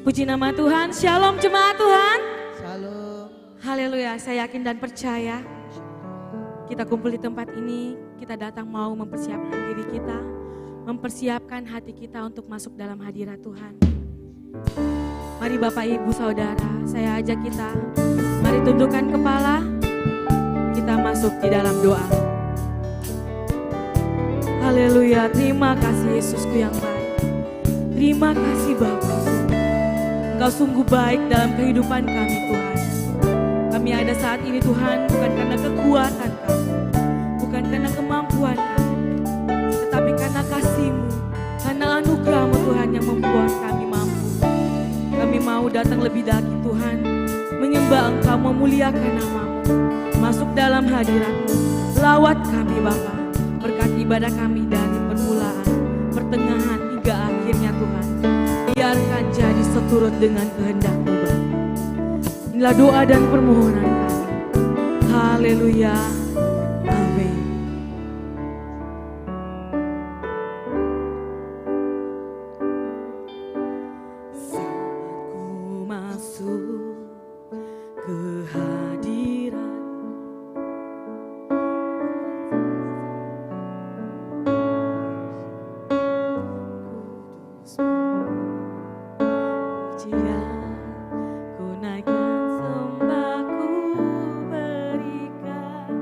Puji nama Tuhan, Shalom jemaat Tuhan. Shalom. Haleluya, saya yakin dan percaya kita kumpul di tempat ini, kita datang mau mempersiapkan diri kita, mempersiapkan hati kita untuk masuk dalam hadirat Tuhan. Mari Bapak Ibu Saudara, saya ajak kita, mari tundukkan kepala, kita masuk di dalam doa. Haleluya, terima kasih Yesusku yang baik. Terima kasih Bapa. Engkau sungguh baik dalam kehidupan kami Tuhan. Kami ada saat ini Tuhan bukan karena kekuatan kami, bukan karena kemampuan kami, tetapi karena kasih-Mu, karena anugerah-Mu Tuhan yang membuat kami mampu. Kami mau datang lebih lagi Tuhan, menyembah Engkau, memuliakan nama-Mu, masuk dalam hadirat-Mu. Lawat kami Bapa, berkati ibadah kami dari permulaan, pertengahan hingga akhirnya Tuhan. Biarkan jadi seturut dengan kehendak-Mu Bapa. Inilah doa dan permohonan kami. Haleluya. Amin. Saat ku masuk ke hadirat, pujian ku naikkan, sembah ku berikan.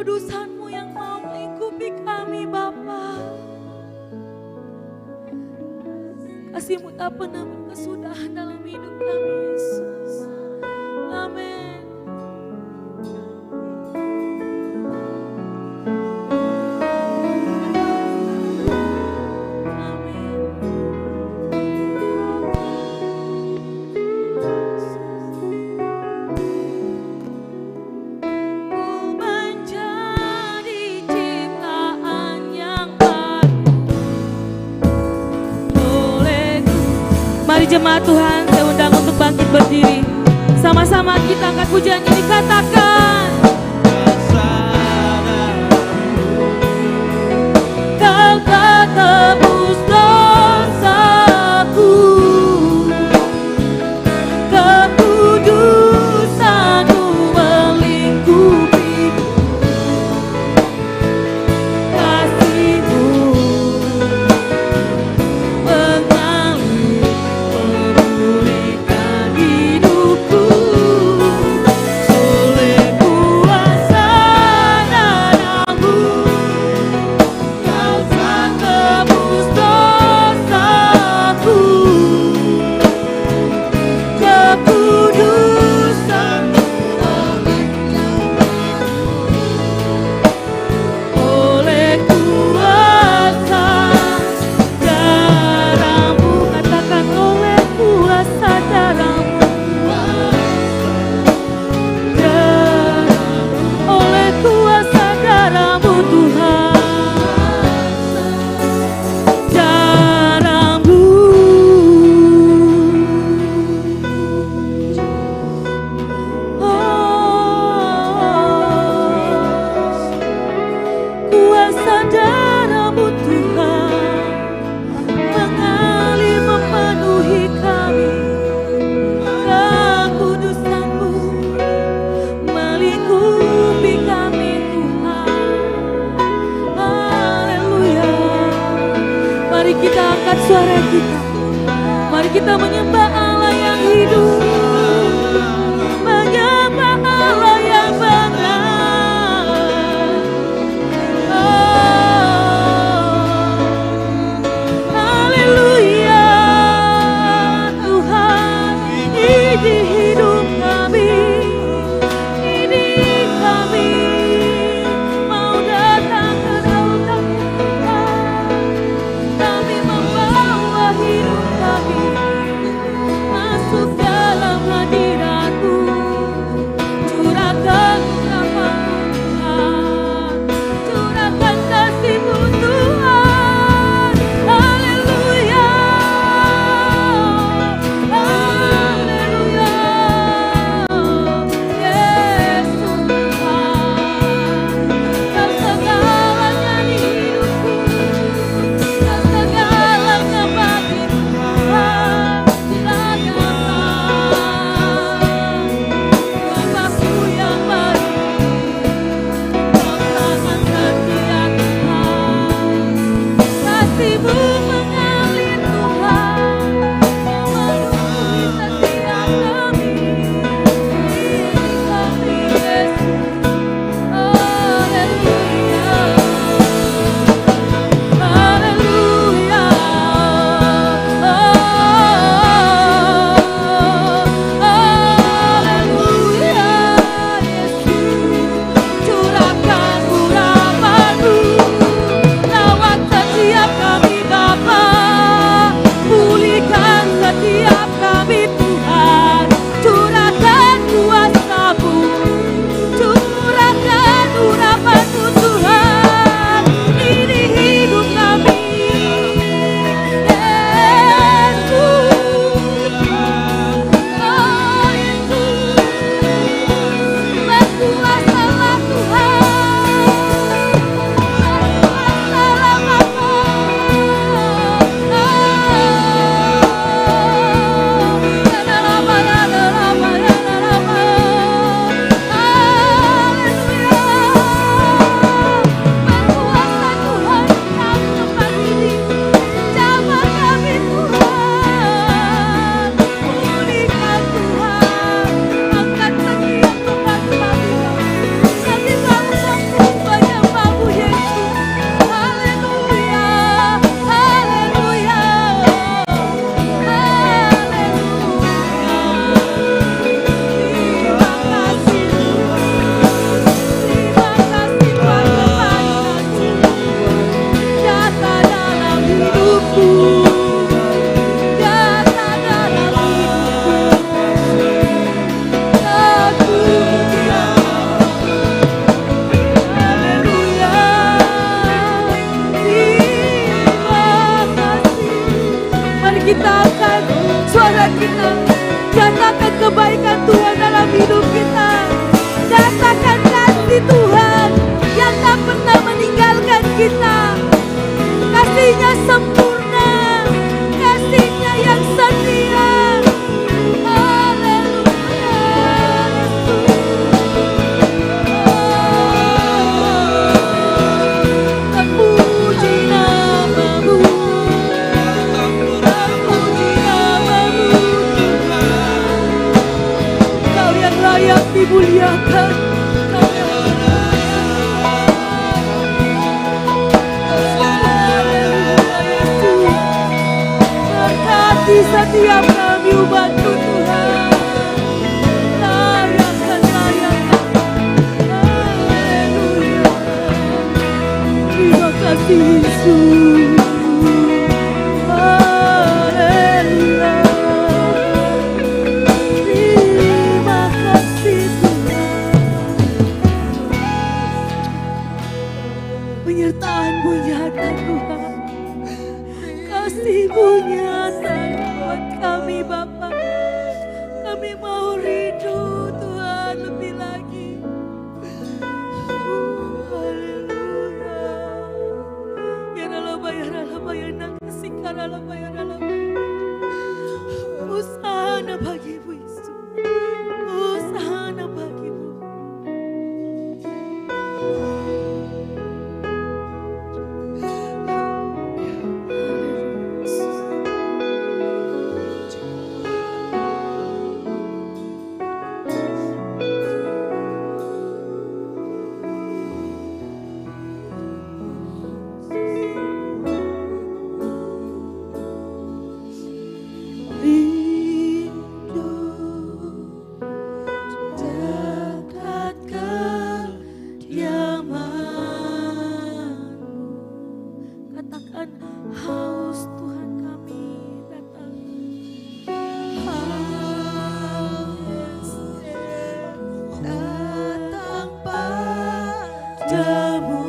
kekudusan-Mu yang mau melingkupi kami Bapa. Kasih-Mu tak pernah berkesudahan dalam hidup kami Yesus. Amin. Mari jemaat Tuhan, saya undang untuk bangkit berdiri. Sama-sama kita angkat pujian ini, katakan. Kau tak tebus dosaku, kekudusan-Mu melingkupiku, kasih-Mu mengalir memulihkan hidupku. Oleh kuasa darah-Mu Kau telah tebus dosaku, kekudusan-Mu oleh kuasa darah-Mu. Katakan oleh kuasa darah-Mu, oleh kuasa darah-Mu Tuhan, darah-Mu. Kuasa darah-Mu Tuhan mengalir memenuhi kami, kekudusan-Mu melingkupi kami Tuhan. Haleluya. Mari kita angkat suara kita, mari kita menyembah Allah yang hidup, menyembah Allah yang benar. Haleluya Tuhan, ini hidup kami, ini kami mau datang ke dalam Tuhan. Kami membawa hidup kami Tuhan. Berkati setiap kami umat-Mu Tuhan. Layakan. Haleluya. Terima kasih Yesus. Haleluya. Terima kasih Tuhan. Penyertaan-Mu nyata Tuhan. Kasih-Mu nyata buat kami Bapa. Kami mau rindu Tuhan lebih lagi. Haleluya. Ya ralaba ya nakasika ralaba ya ralaba. Hosana bagi-Mu Yesus. Hosana bagi-Mu. Katakan haus Tuhan kami datang. Haus datang padamu.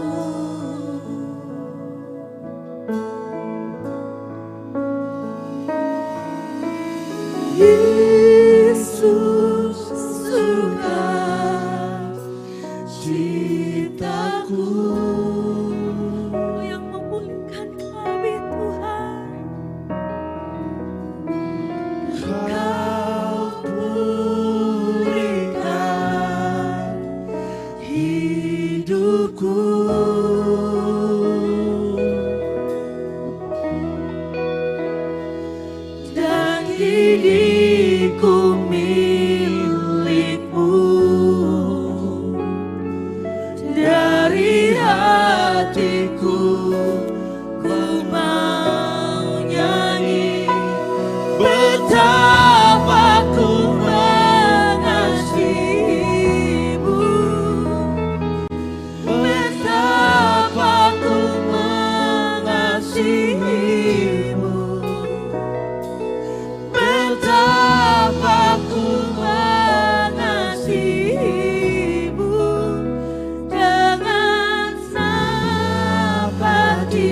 Yesus sudah cintaku. Dan diriku milik-Mu, dari hatiku ku mau nyanyi betapa ku mengasihi-Mu, betapa ku mengasihi-Mu, betapa ku mengasihi-Mu dengan seperti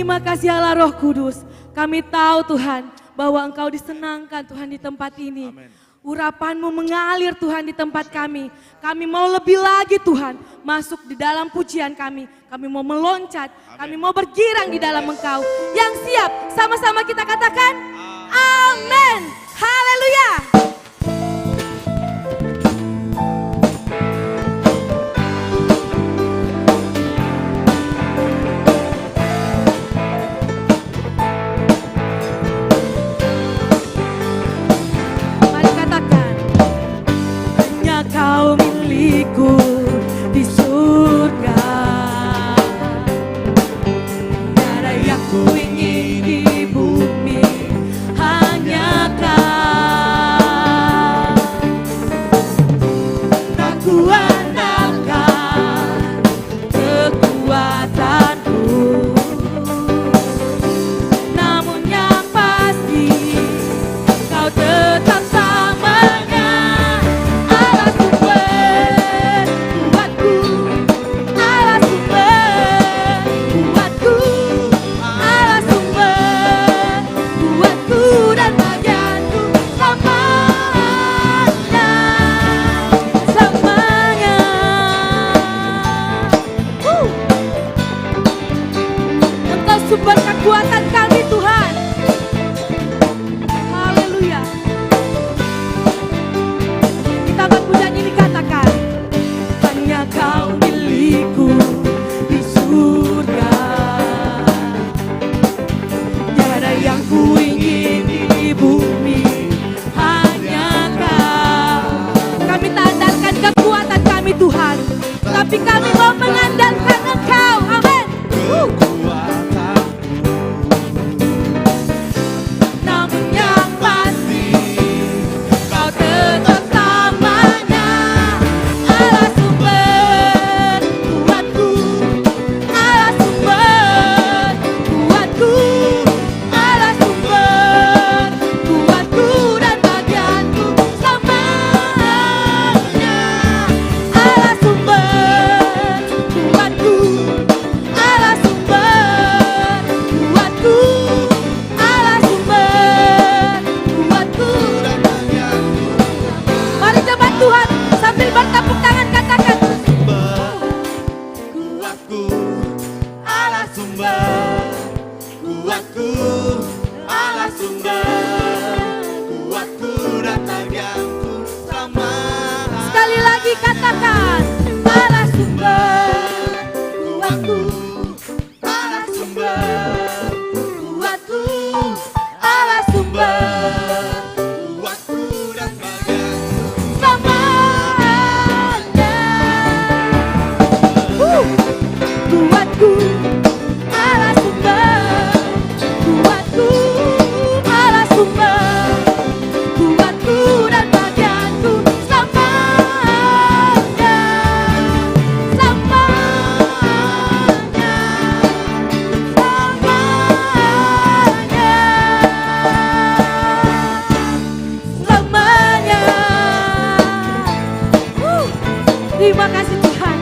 Terima kasih Allah Roh Kudus. Kami tahu Tuhan bahwa Engkau disenangkan Tuhan di tempat ini. Amin. Urapan-Mu mengalir Tuhan di tempat kami. Kami mau lebih lagi Tuhan masuk di dalam pujian kami. Kami mau meloncat, kami mau bergirang di dalam Engkau. Yang siap, sama-sama kita katakan amin. Haleluya. Kau milikku di surga, tiada yang ku ingin di bumi, hanya Kau. Tak ku andalkan kekuatanku, namun yang pasti Kau tetap samanya. Sumber kekuatan kami Tuhan. Haleluya. Kita berpujian ini katakan, hanya Kau milikku di surga, tiada yang ku ingin di bumi, hanya Kau. Kami tak andalkan kekuatan kami Tuhan, tapi kami mau mengandalkan Engkau. Amin. Sekali lagi katakan, Allah sumber kuatku, Allah sumber kuatku, Allah sumber kuatku dan bagianku selamanya. Kuatku, Allah sumber kuatku, Allah sumber kuatku dan bagianku selamanya, selamanya, selamanya, selamanya. Terima kasih Tuhan,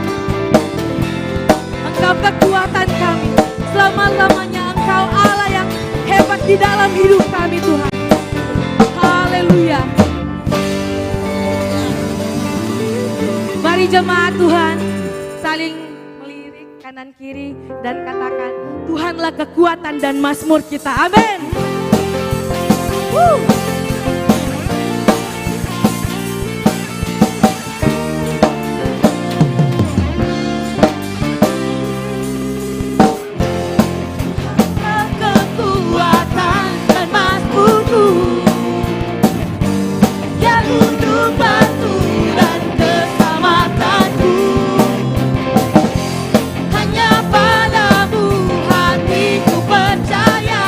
Engkau kekuatan kami, selama-lamanya Engkau Allah yang hebat di dalam hidup kami Tuhan. Haleluya. Mari jemaat Tuhan saling melirik kanan kiri dan katakan, Tuhanlah kekuatan dan mazmur kita. Amin. Kekuatan dan mazmurku yang untuk batu dan keselamatanku, hanya padamu hatiku percaya.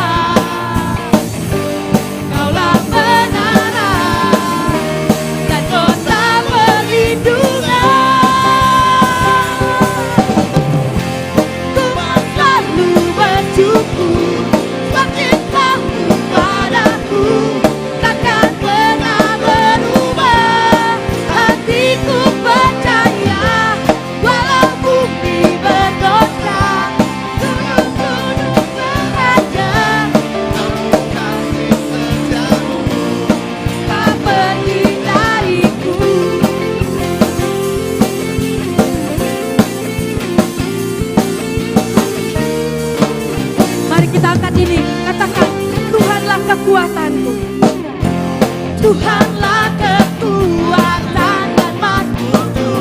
Tuhanlah kekuatan dan makhlukku,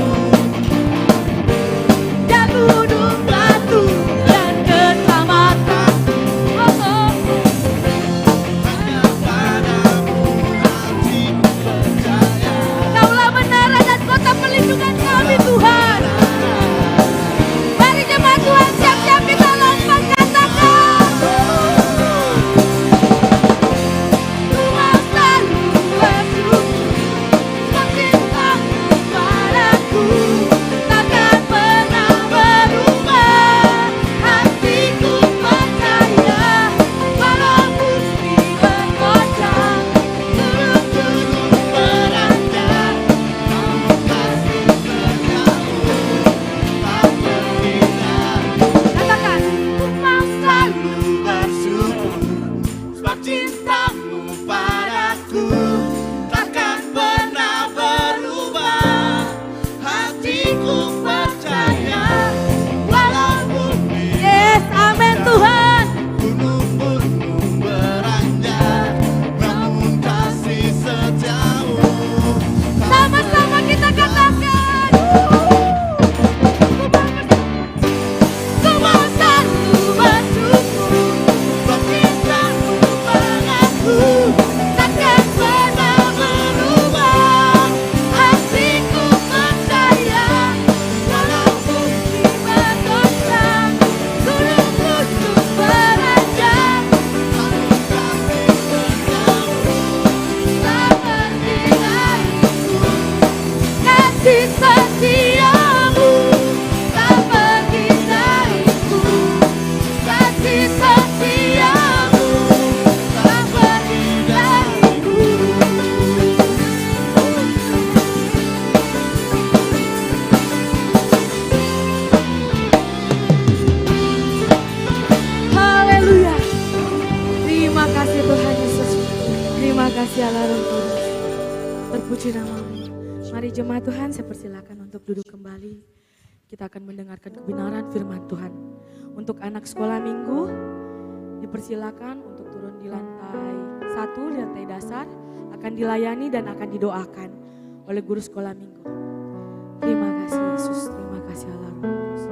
dan gunung batu dan keselamatanku. Hanya padamu hatiku percaya. Kaulah menara dan kota perlindungan kami Tuhan. Mari jemaat Tuhan siap-siap kita lompat katakan. Tuhan selalu bersyukur, sebab cintamu padaku takkan pernah berubah. Hatiku percaya, walau bumi bergoncang, Gunung beranjak, namun kasih setiamu tak berhenti. katakan Tuhan selalu Bersyukur sebab cintamu padaku takkan pernah berubah. Hatiku percaya, walau bumi yes, amin Tuhan. gunung-gunung beranjak, namun kasih setiamu Sama-sama kita katakan Tuhan selalu bersyukur, sebab cintamu padaku takkan pernah berubah. Hatiku percaya, walau bumi bergoncang, gunung-gunung beranjak, namun kasih setiamu tak berhenti dariku. Kasih setiamu tak pergi dariku. Kasih setiamu tak pergi dariku. Haleluya. Terima kasih Tuhan Yesus. Terima kasih Allah Roh Kudus. Terpuji namamu. Mari jemaat Tuhan saya persilakan untuk duduk kembali. Kita akan mendengarkan kebenaran firman Tuhan. Untuk anak sekolah minggu dipersilakan untuk turun di lantai 1, di lantai dasar. Akan dilayani dan akan didoakan oleh guru sekolah minggu. Terima kasih Yesus, terima kasih Allah Roh Kudus.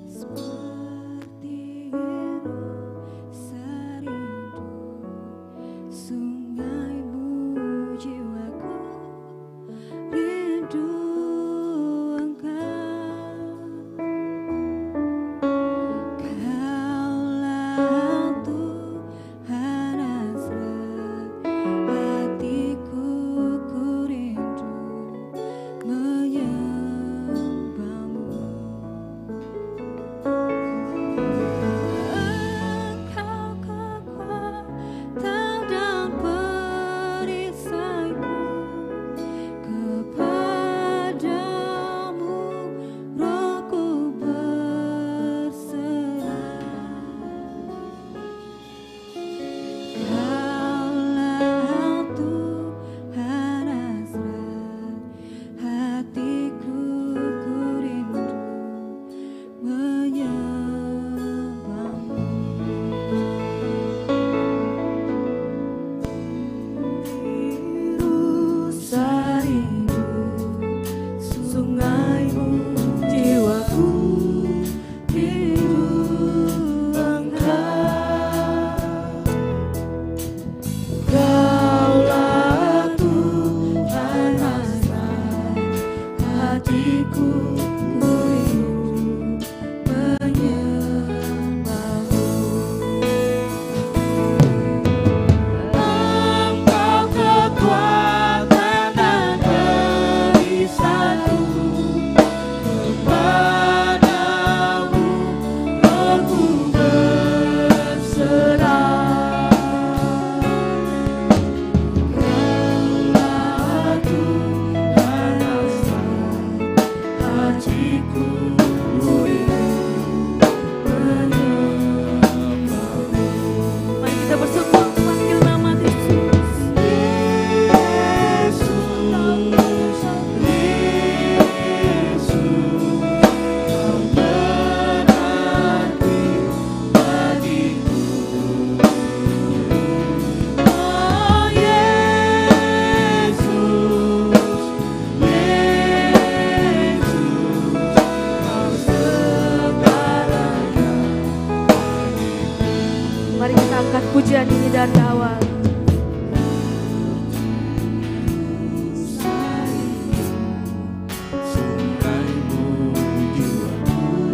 Seperti gunung serindu, sungaimu jiwaku rindu Engkau. Kaulah Tuhan asli angkat pujian ini dari awal.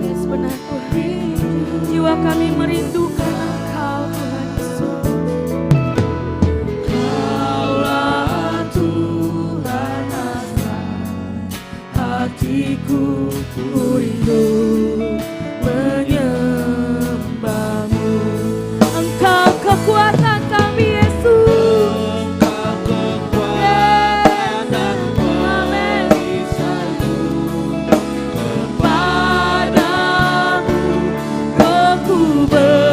Yes, benar Tuhan. Jiwa kami merindukan Engkau Tuhan Yesus. Kaulah Tuhan asa hatiku, ku rindu menyembahmu. Engkau kekuatan kami Yesus. Engkau kekuatan dan Amin. perisaiku. Padamu rohku berserah.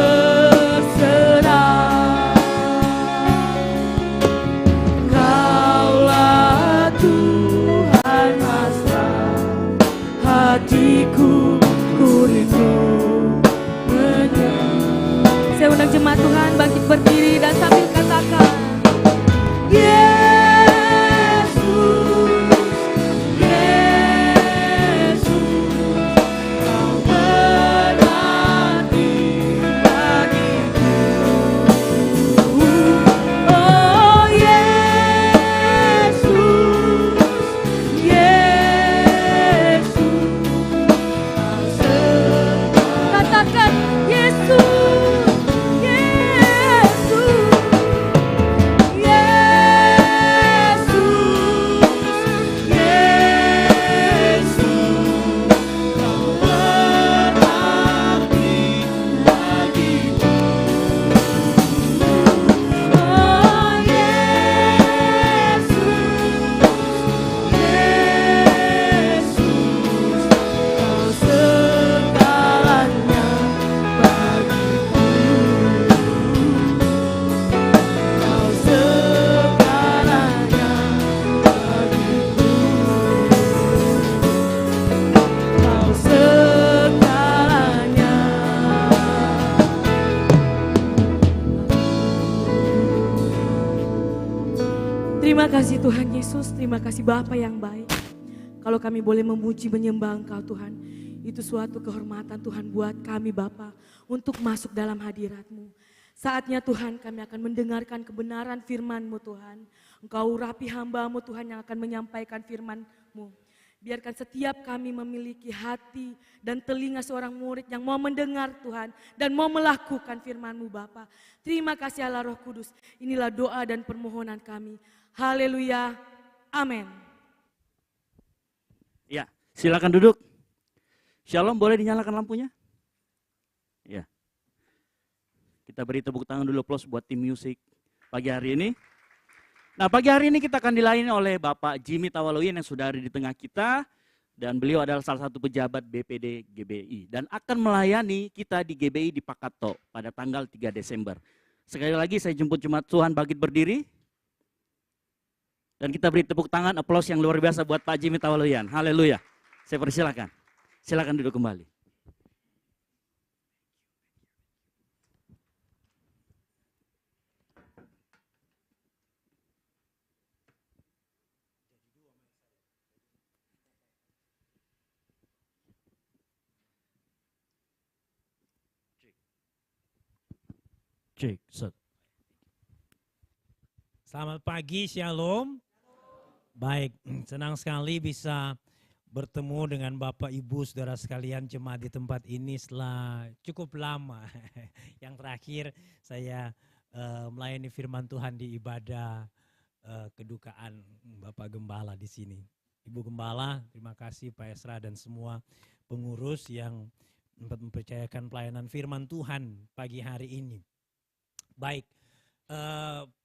Kaulah Tuhan hasrat hatiku, ku rindu menyembah. Saya undang jemaat Tuhan bangkit berdiri dan sambil katakan, Yesus, Yesus, Kau berarti bagiku. Oh Yesus, Yesus, katakan Yesus, Yesus, Terima kasih Tuhan Yesus, terima kasih Bapa yang baik. Kalau kami boleh memuji menyembah Engkau Tuhan, itu suatu kehormatan Tuhan buat kami Bapa untuk masuk dalam hadirat-Mu. Saatnya Tuhan kami akan mendengarkan kebenaran firman-Mu Tuhan. Engkau urapi hamba-Mu Tuhan yang akan menyampaikan firman-Mu. Biarkan setiap kami memiliki hati dan telinga seorang murid yang mau mendengar Tuhan dan mau melakukan firman-Mu Bapa. Terima kasih Allah Roh Kudus. Inilah doa dan permohonan kami. Haleluya. Amin. Ya, silakan duduk. Shalom, boleh dinyalakan lampunya? Ya. Kita beri tepuk tangan dulu plus buat tim musik pagi hari ini. Nah, pagi hari ini kita akan dilayani oleh Bapak Jimmy Tawaloyan yang sudah ada di tengah kita. Dan beliau adalah salah satu pejabat BPD GBI. Dan akan melayani kita di GBI di Pakato pada tanggal 3 Desember. Sekali lagi saya jemput jemaat Tuhan bangkit berdiri. Dan kita beri tepuk tangan, aplaus yang luar biasa buat Pak Jimmy Tawaloyan. Haleluya. Saya persilakan. Silakan duduk kembali. Cek, set. Selamat pagi, Shalom. Baik, senang sekali bisa bertemu dengan Bapak Ibu Saudara sekalian jemaat di tempat ini setelah cukup lama. Yang terakhir saya melayani firman Tuhan di ibadah kedukaan Bapak Gembala di sini. Ibu Gembala, terima kasih Pak Esra dan semua pengurus yang mempercayakan pelayanan firman Tuhan pagi hari ini. Baik.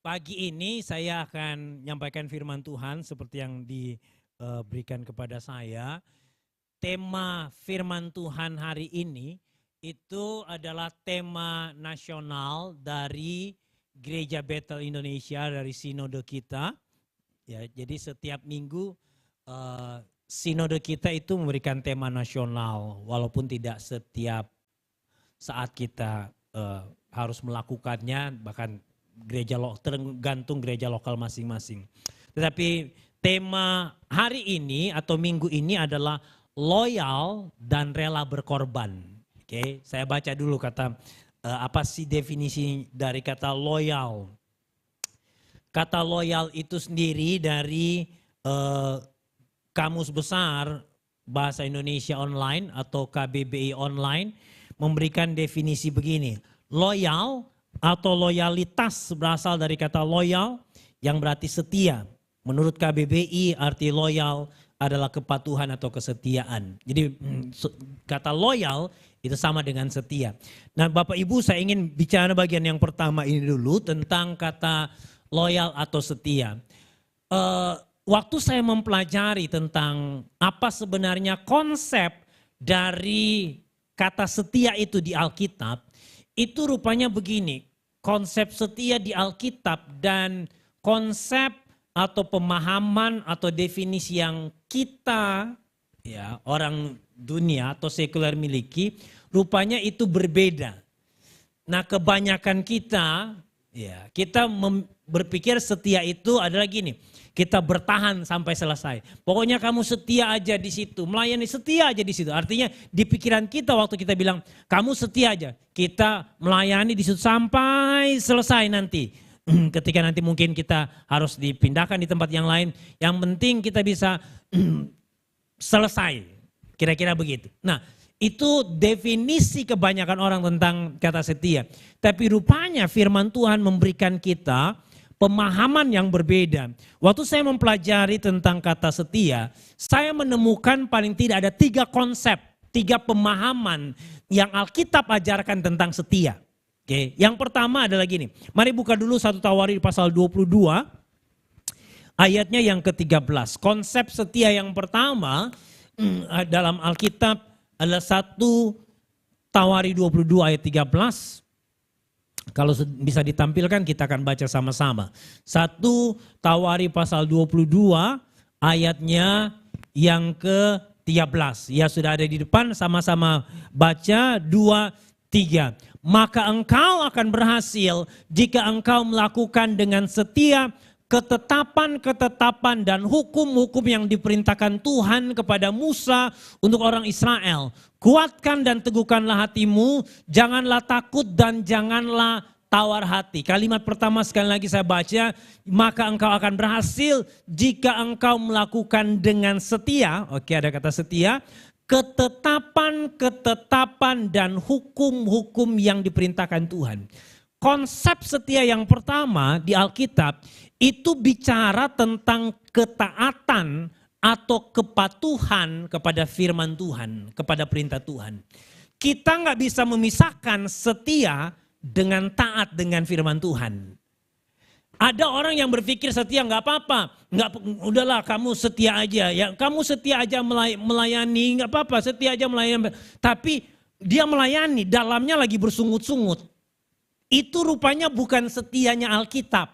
Pagi ini saya akan menyampaikan firman Tuhan seperti yang diberikan kepada saya. Tema firman Tuhan hari ini itu adalah tema nasional dari Gereja Bethel Indonesia, dari sinode kita. Ya, jadi setiap minggu sinode kita itu memberikan tema nasional, walaupun tidak setiap saat kita harus melakukannya, bahkan tergantung gereja lokal masing-masing. Tetapi tema hari ini atau minggu ini adalah loyal dan rela berkorban. Oke, saya baca dulu kata apa sih definisi dari kata loyal? Kata loyal itu sendiri dari Kamus Besar Bahasa Indonesia Online atau KBBI Online memberikan definisi begini. Loyal atau loyalitas berasal dari kata loyal yang berarti setia. Menurut KBBI arti loyal adalah kepatuhan atau kesetiaan. Jadi kata loyal itu sama dengan setia. Nah Bapak Ibu, saya ingin bicara bagian yang pertama ini dulu tentang kata loyal atau setia. Waktu saya mempelajari tentang apa sebenarnya konsep dari kata setia itu di Alkitab, itu rupanya begini. Konsep setia di Alkitab dan konsep atau pemahaman atau definisi yang kita, ya, orang dunia atau sekuler miliki, rupanya itu berbeda. Nah kebanyakan kita, ya, kita berpikir setia itu adalah gini, kita bertahan sampai selesai. Pokoknya kamu setia aja di situ, melayani setia aja di situ. Artinya di pikiran kita waktu kita bilang kamu setia aja, kita melayani di situ sampai selesai nanti. Ketika nanti mungkin kita harus dipindahkan di tempat yang lain, yang penting kita bisa selesai. Kira-kira begitu. Nah, itu definisi kebanyakan orang tentang kata setia. Tapi rupanya firman Tuhan memberikan kita pemahaman yang berbeda. Waktu saya mempelajari tentang kata setia, saya menemukan paling tidak ada 3 konsep, 3 pemahaman yang Alkitab ajarkan tentang setia. Oke, yang pertama adalah gini. Mari buka dulu 1 Tawarikh pasal 22 ayatnya yang ke-13. Konsep setia yang pertama dalam Alkitab adalah 1 Tawarikh 22 ayat 13. Kalau bisa ditampilkan kita akan baca sama-sama. 1 Tawarikh pasal 22 ayatnya yang ke-13. Ya sudah ada di depan, sama-sama baca 2, 3. Maka engkau akan berhasil jika engkau melakukan dengan setia ketetapan-ketetapan dan hukum-hukum yang diperintahkan Tuhan kepada Musa untuk orang Israel. Kuatkan dan teguhkanlah hatimu, janganlah takut dan janganlah tawar hati. Kalimat pertama sekali lagi saya baca, maka engkau akan berhasil jika engkau melakukan dengan setia. Oke, ada kata setia. Ketetapan-ketetapan dan hukum-hukum yang diperintahkan Tuhan. Konsep setia yang pertama di Alkitab itu bicara tentang ketaatan atau kepatuhan kepada firman Tuhan, kepada perintah Tuhan. Kita nggak bisa memisahkan setia dengan taat dengan firman Tuhan. Ada orang yang berpikir setia nggak apa-apa, udahlah kamu setia aja, ya kamu setia aja melayani nggak apa-apa, setia aja melayani. Tapi dia melayani dalamnya lagi bersungut-sungut. Itu rupanya bukan setianya Alkitab.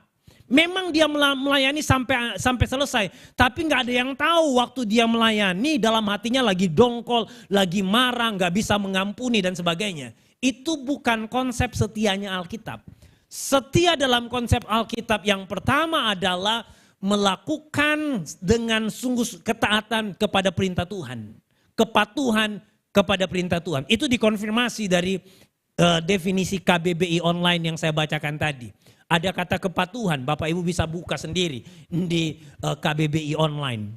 Memang dia melayani sampai selesai, tapi nggak ada yang tahu waktu dia melayani dalam hatinya lagi dongkol, lagi marah, nggak bisa mengampuni dan sebagainya. Itu bukan konsep setianya Alkitab. Setia dalam konsep Alkitab yang pertama adalah melakukan dengan sungguh ketaatan kepada perintah Tuhan. Kepatuhan kepada perintah Tuhan. Itu dikonfirmasi dari definisi KBBI online yang saya bacakan tadi. Ada kata kepatuhan, Bapak Ibu bisa buka sendiri di KBBI online.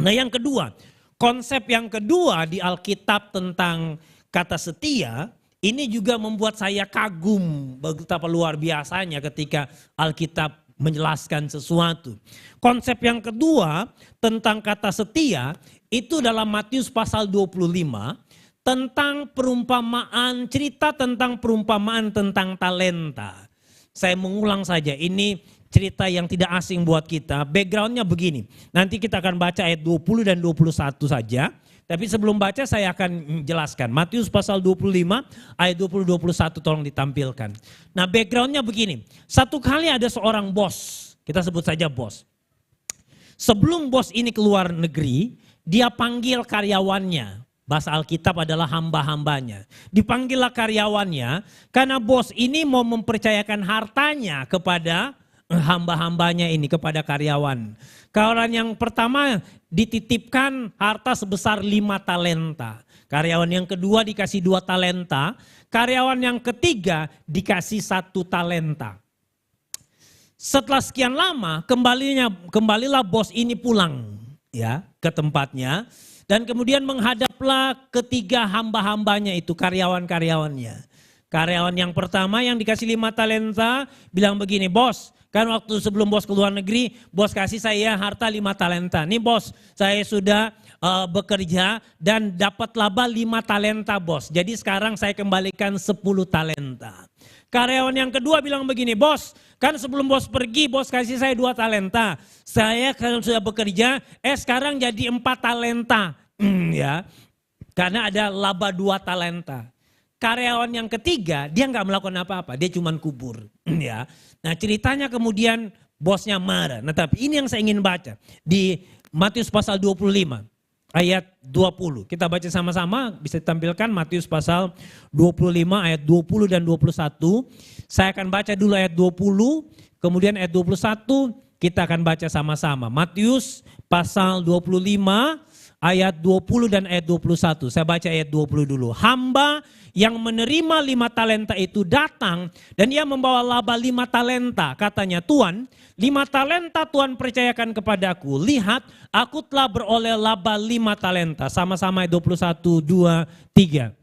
Nah yang kedua, konsep yang kedua di Alkitab tentang kata setia, ini juga membuat saya kagum betapa luar biasanya ketika Alkitab menjelaskan sesuatu. Konsep yang kedua tentang kata setia itu dalam Matius pasal 25 tentang perumpamaan, cerita tentang perumpamaan tentang talenta. Saya mengulang saja, ini cerita yang tidak asing buat kita. Backgroundnya begini, nanti kita akan baca ayat 20 dan 21 saja. Tapi sebelum baca saya akan jelaskan. Matius pasal 25 ayat 20-21 tolong ditampilkan. Nah backgroundnya begini. Satu kali ada seorang bos. Kita sebut saja bos. Sebelum bos ini keluar negeri, dia panggil karyawannya. Bahasa Alkitab adalah hamba-hambanya. Dipanggillah karyawannya karena bos ini mau mempercayakan hartanya kepada hamba-hambanya ini, kepada karyawan. Karyawan yang pertama dititipkan harta sebesar 5 talenta. Karyawan yang kedua dikasih 2 talenta. Karyawan yang ketiga dikasih 1 talenta. Setelah sekian lama kembalilah bos ini pulang ya ke tempatnya. Dan kemudian menghadaplah ketiga hamba-hambanya itu, karyawan-karyawannya. Karyawan yang pertama yang dikasih 5 talenta bilang begini, bos, kan waktu sebelum bos keluar negeri, bos kasih saya harta 5 talenta. Nih bos, saya sudah bekerja dan dapat laba 5 talenta bos. Jadi sekarang saya kembalikan 10 talenta. Karyawan yang kedua bilang begini, bos, kan sebelum bos pergi, bos kasih saya 2 talenta. Saya kalau sudah bekerja, sekarang jadi 4 talenta. Ya, karena ada laba 2 talenta. Karyawan yang ketiga, dia nggak melakukan apa-apa, dia cuma kubur. Ya, nah ceritanya kemudian bosnya marah. Nah tapi ini yang saya ingin baca di Matius pasal 25. Ayat 20, kita baca sama-sama, bisa ditampilkan Matius pasal 25 ayat 20 dan 21. Saya akan baca dulu ayat 20, kemudian ayat 21 kita akan baca sama-sama. Matius pasal 25 ayat 20 dan ayat 21. Saya baca ayat 20 dulu. Hamba yang menerima 5 talenta itu datang dan ia membawa laba 5 talenta. Katanya, Tuan, 5 talenta Tuhan percayakan kepadaku. Lihat, aku telah beroleh laba 5 talenta. Sama-sama ayat 21, 2, 3.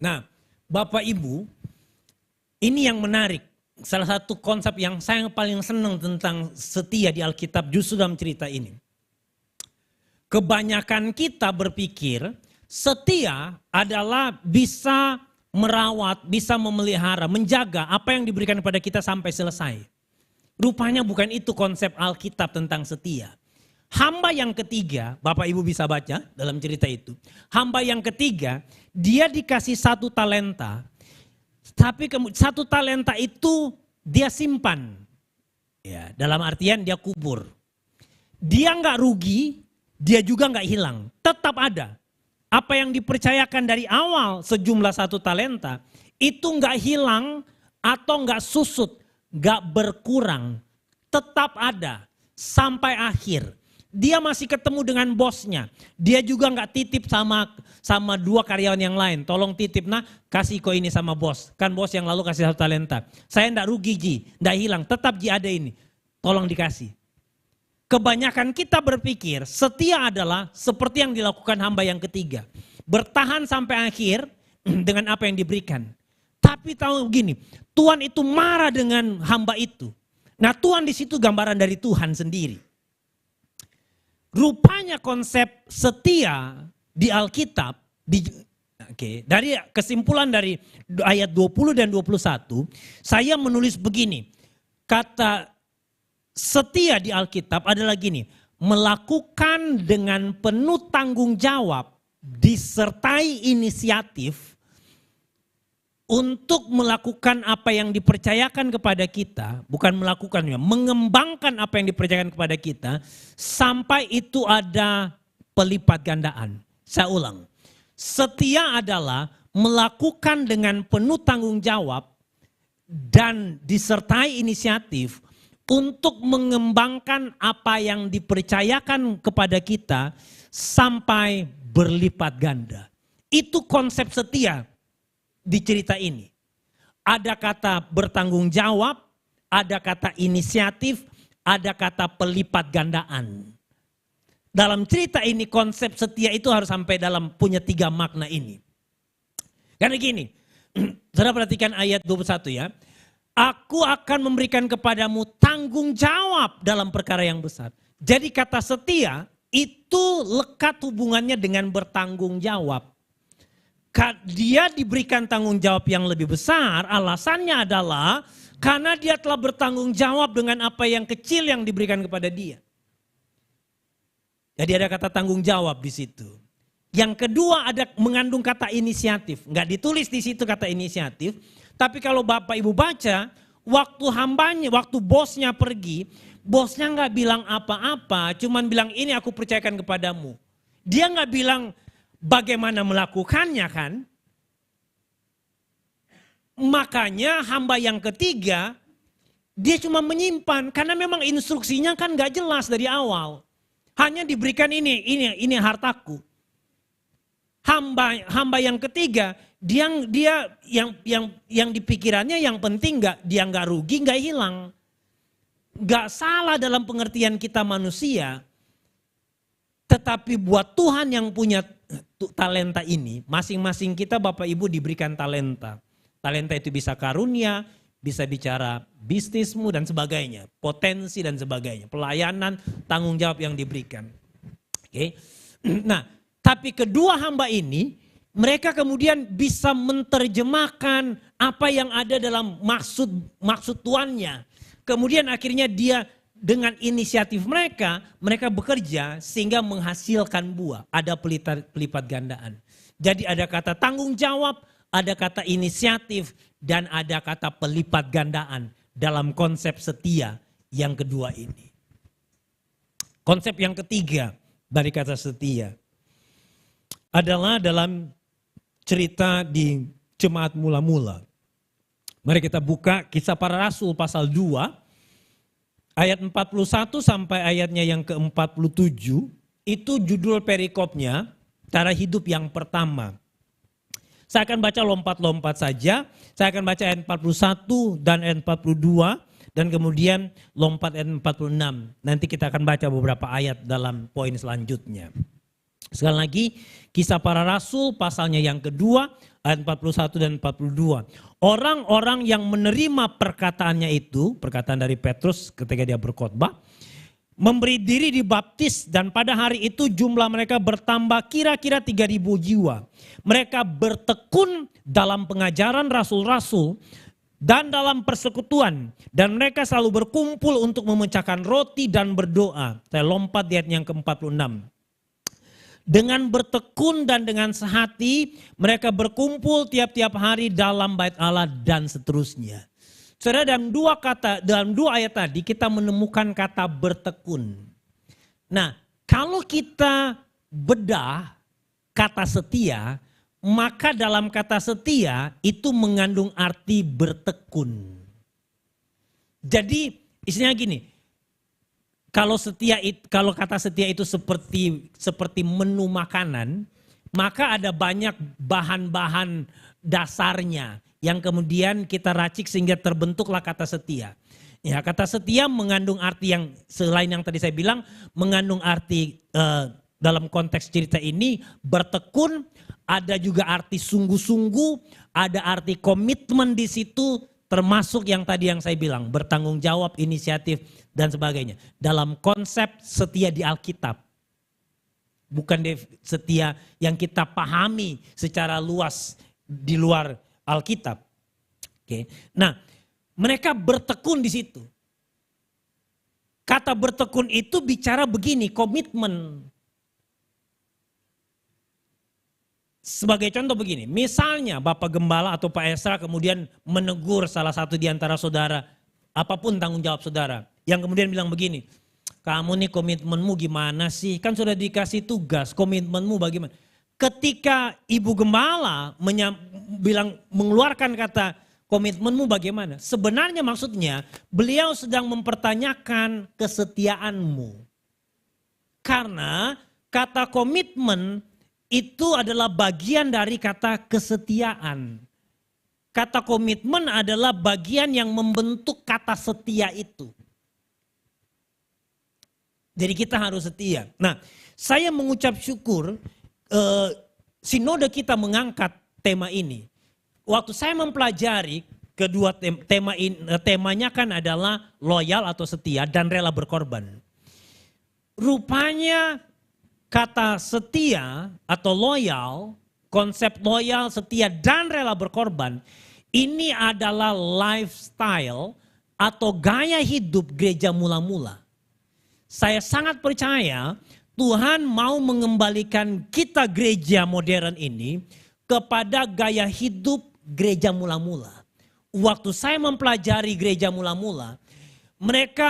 Nah, Bapak Ibu, ini yang menarik. Salah satu konsep yang saya paling senang tentang setia di Alkitab justru dalam cerita ini. Kebanyakan kita berpikir setia adalah bisa merawat, bisa memelihara, menjaga apa yang diberikan kepada kita sampai selesai. Rupanya bukan itu konsep Alkitab tentang setia. Hamba yang ketiga, Bapak Ibu bisa baca dalam cerita itu. Hamba yang ketiga, dia dikasih 1 talenta. Tapi 1 talenta itu dia simpan. Ya, dalam artian dia kubur. Dia nggak rugi, dia juga nggak hilang. Tetap ada. Apa yang dipercayakan dari awal sejumlah 1 talenta, itu nggak hilang atau nggak susut, nggak berkurang. Tetap ada sampai akhir. Dia masih ketemu dengan bosnya. Dia juga nggak titip sama 2 karyawan yang lain. Tolong titip, nah kasih kok ini sama bos. Kan bos yang lalu kasih 1 talenta. Saya nggak rugi Ji, nggak hilang. Tetap Ji ada ini. Tolong dikasih. Kebanyakan kita berpikir setia adalah seperti yang dilakukan hamba yang ketiga. Bertahan sampai akhir dengan apa yang diberikan. Tapi tahu begini, Tuhan itu marah dengan hamba itu. Nah Tuhan di situ gambaran dari Tuhan sendiri. Rupanya konsep setia di Alkitab, dari kesimpulan dari ayat 20 dan 21, saya menulis begini, kata setia di Alkitab adalah gini, melakukan dengan penuh tanggung jawab, disertai inisiatif, untuk melakukan apa yang dipercayakan kepada kita, bukan melakukannya, mengembangkan apa yang dipercayakan kepada kita, sampai itu ada pelipat gandaan. Saya ulang, setia adalah melakukan dengan penuh tanggung jawab dan disertai inisiatif untuk mengembangkan apa yang dipercayakan kepada kita sampai berlipat ganda. Itu konsep setia. Di cerita ini ada kata bertanggung jawab, ada kata inisiatif, ada kata pelipat gandaan. Dalam cerita ini konsep setia itu harus sampai dalam punya 3 makna ini. Karena gini, saudara perhatikan ayat 21 ya. Aku akan memberikan kepadamu tanggung jawab dalam perkara yang besar. Jadi kata setia itu lekat hubungannya dengan bertanggung jawab. Dia diberikan tanggung jawab yang lebih besar, alasannya adalah karena dia telah bertanggung jawab dengan apa yang kecil yang diberikan kepada dia. Jadi ada kata tanggung jawab di situ. Yang kedua ada mengandung kata inisiatif. Enggak ditulis di situ kata inisiatif, tapi kalau Bapak Ibu baca, waktu hambanya, waktu bosnya pergi, bosnya nggak bilang apa-apa, cuman bilang ini aku percayakan kepadamu. Dia nggak bilang bagaimana melakukannya kan. Makanya hamba yang ketiga, dia cuma menyimpan karena memang instruksinya kan nggak jelas dari awal. Hanya diberikan ini hartaku. Hamba yang ketiga, dia yang dipikirannya yang penting dia nggak rugi, nggak hilang. Nggak salah dalam pengertian kita manusia. Tetapi buat Tuhan yang punya talenta ini, masing-masing kita Bapak Ibu diberikan talenta. Talenta itu bisa karunia, bisa bicara bisnismu dan sebagainya, potensi dan sebagainya, pelayanan, tanggung jawab yang diberikan. Oke. Nah, tapi kedua hamba ini, mereka kemudian bisa menerjemahkan apa yang ada dalam maksud tuannya. Kemudian akhirnya dia dengan inisiatif mereka bekerja sehingga menghasilkan buah. Ada pelipat gandaan. Jadi ada kata tanggung jawab, ada kata inisiatif, dan ada kata pelipat gandaan dalam konsep setia yang kedua ini. Konsep yang ketiga dari kata setia adalah dalam cerita di jemaat mula-mula. Mari kita buka Kisah Para Rasul pasal 2 ayat 41 sampai ayatnya yang ke-47. Itu judul perikopnya, cara hidup yang pertama. Saya akan baca lompat-lompat saja. Saya akan baca ayat 41 dan ayat 42 dan kemudian lompat ayat 46. Nanti kita akan baca beberapa ayat dalam poin selanjutnya. Sekali lagi, Kisah Para Rasul pasalnya yang kedua ayat 41 dan 42. Orang-orang yang menerima perkataannya itu, perkataan dari Petrus ketika dia berkhotbah, memberi diri dibaptis dan pada hari itu jumlah mereka bertambah kira-kira 3.000 jiwa. Mereka bertekun dalam pengajaran rasul-rasul dan dalam persekutuan. Dan mereka selalu berkumpul untuk memecahkan roti dan berdoa. Saya lompat di ayat yang ke-46. Dengan bertekun dan dengan sehati mereka berkumpul tiap-tiap hari dalam bait Allah dan seterusnya. Saudara, dalam dua ayat tadi kita menemukan kata bertekun. Nah, kalau kita bedah kata setia, maka dalam kata setia itu mengandung arti bertekun. Jadi isinya gini, kalau kata setia itu seperti menu makanan, maka ada banyak bahan-bahan dasarnya yang kemudian kita racik sehingga terbentuklah kata setia. Ya, kata setia mengandung arti yang selain yang tadi saya bilang, mengandung arti dalam konteks cerita ini bertekun, ada juga arti sungguh-sungguh, ada arti komitmen di situ, termasuk yang tadi yang saya bilang, bertanggung jawab, inisiatif dan sebagainya. Dalam konsep setia di Alkitab. Bukan setia yang kita pahami secara luas di luar Alkitab. Oke. Nah, mereka bertekun di situ. Kata bertekun itu bicara begini, komitmen. Sebagai contoh begini, misalnya Bapak Gembala atau Pak Esra kemudian menegur salah satu di antara saudara, apapun tanggung jawab saudara, yang kemudian bilang begini, kamu nih komitmenmu gimana sih? Kan sudah dikasih tugas, komitmenmu bagaimana? Ketika Ibu Gembala mengeluarkan kata komitmenmu bagaimana? Sebenarnya maksudnya beliau sedang mempertanyakan kesetiaanmu. Karena kata komitmen itu adalah bagian dari kata kesetiaan. Kata komitmen adalah bagian yang membentuk kata setia itu. Jadi kita harus setia. Nah, saya mengucap syukur sinode kita mengangkat tema ini. Waktu saya mempelajari kedua temanya kan adalah loyal atau setia dan rela berkorban. Rupanya kata setia atau loyal, konsep loyal, setia dan rela berkorban, ini adalah lifestyle atau gaya hidup gereja mula-mula. Saya sangat percaya Tuhan mau mengembalikan kita gereja modern ini kepada gaya hidup gereja mula-mula. Waktu saya mempelajari gereja mula-mula,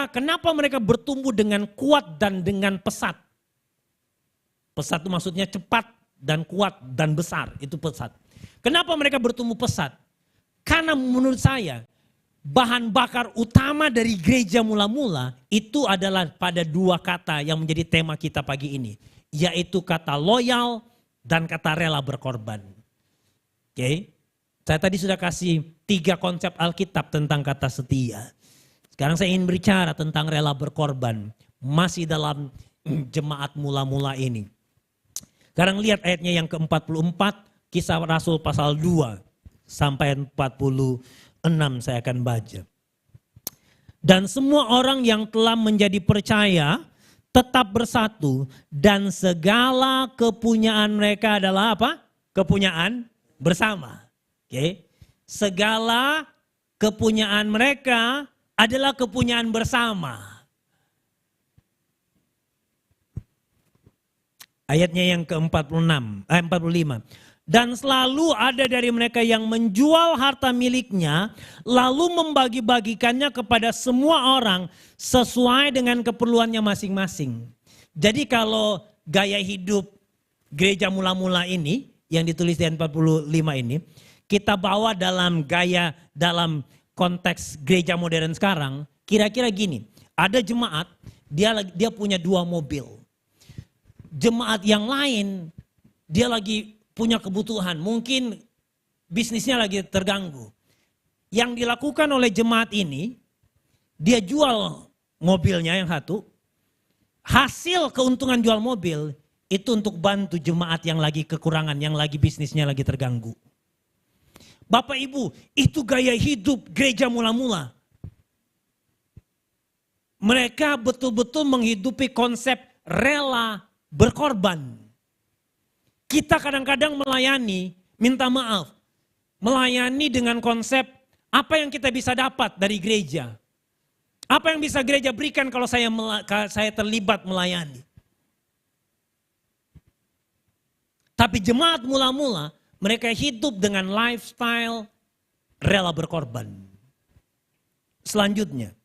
Kenapa mereka bertumbuh dengan kuat dan dengan pesat? Pesat itu maksudnya cepat dan kuat dan besar, itu pesat. Kenapa mereka bertumbuh pesat? Karena menurut saya bahan bakar utama dari gereja mula-mula itu adalah pada dua kata yang menjadi tema kita pagi ini. Yaitu kata loyal dan kata rela berkorban. Oke, saya tadi sudah kasih 3 konsep Alkitab tentang kata setia. Sekarang saya ingin berbicara tentang rela berkorban. Masih dalam jemaat mula-mula ini. Sekarang lihat ayatnya yang ke-44, Kisah Rasul pasal 2 sampai 46 saya akan baca. Dan semua orang yang telah menjadi percaya tetap bersatu dan segala kepunyaan mereka adalah apa? Kepunyaan bersama. Oke. Segala kepunyaan mereka adalah kepunyaan bersama. Ayatnya yang ke-45. Dan selalu ada dari mereka yang menjual harta miliknya, lalu membagi-bagikannya kepada semua orang sesuai dengan keperluannya masing-masing. Jadi kalau gaya hidup gereja mula-mula ini, yang ditulis di 45 ini, kita bawa dalam konteks gereja modern sekarang, kira-kira gini, ada jemaat, dia punya 2 mobil. Jemaat yang lain, dia lagi punya kebutuhan, mungkin bisnisnya lagi terganggu. Yang dilakukan oleh jemaat ini, dia jual mobilnya yang satu, hasil keuntungan jual mobil itu untuk bantu jemaat yang lagi kekurangan, yang lagi bisnisnya lagi terganggu. Bapak Ibu, itu gaya hidup gereja mula-mula. Mereka betul-betul menghidupi konsep rela berkorban. Kita kadang-kadang melayani, minta maaf. Melayani dengan konsep apa yang kita bisa dapat dari gereja. Apa yang bisa gereja berikan kalau saya terlibat melayani. Tapi jemaat mula-mula, mereka hidup dengan lifestyle rela berkorban. Selanjutnya.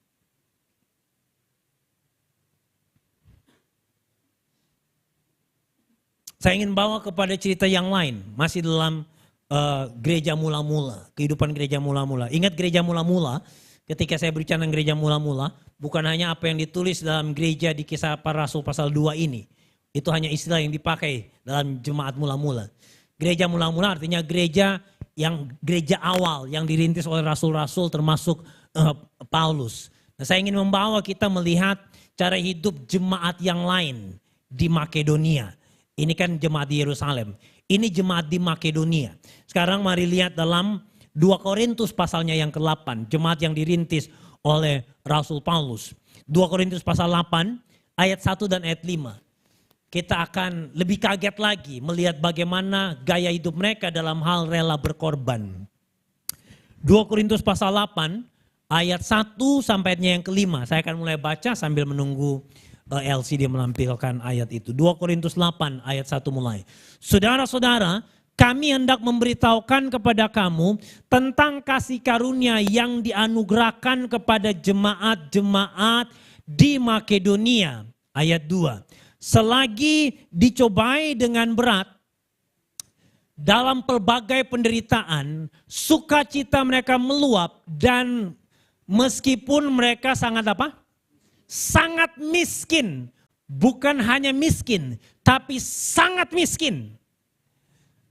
Saya ingin bawa kepada cerita yang lain, masih dalam gereja mula-mula, kehidupan gereja mula-mula. Ingat gereja mula-mula, ketika saya berbicara tentang gereja mula-mula, bukan hanya apa yang ditulis dalam gereja di Kisah Para Rasul pasal 2 ini. Itu hanya istilah yang dipakai dalam jemaat mula-mula. Gereja mula-mula artinya gereja awal yang dirintis oleh rasul-rasul termasuk Paulus. Nah, saya ingin membawa kita melihat cara hidup jemaat yang lain di Makedonia. Ini kan jemaat di Yerusalem. Ini jemaat di Makedonia. Sekarang mari lihat dalam 2 Korintus pasalnya yang ke-8. Jemaat yang dirintis oleh Rasul Paulus. 2 Korintus pasal 8 ayat 1 dan ayat 5. Kita akan lebih kaget lagi melihat bagaimana gaya hidup mereka dalam hal rela berkorban. 2 Korintus pasal 8 ayat 1 sampai ayatnya yang ke-5. Saya akan mulai baca sambil menunggu LCD menampilkan ayat itu. 2 Korintus 8 ayat 1 mulai. Saudara-saudara, kami hendak memberitahukan kepada kamu tentang kasih karunia yang dianugerahkan kepada jemaat-jemaat di Makedonia. Ayat 2. Selagi dicobai dengan berat, dalam pelbagai penderitaan, sukacita mereka meluap dan meskipun mereka sangat apa? Sangat miskin, bukan hanya miskin, tapi sangat miskin.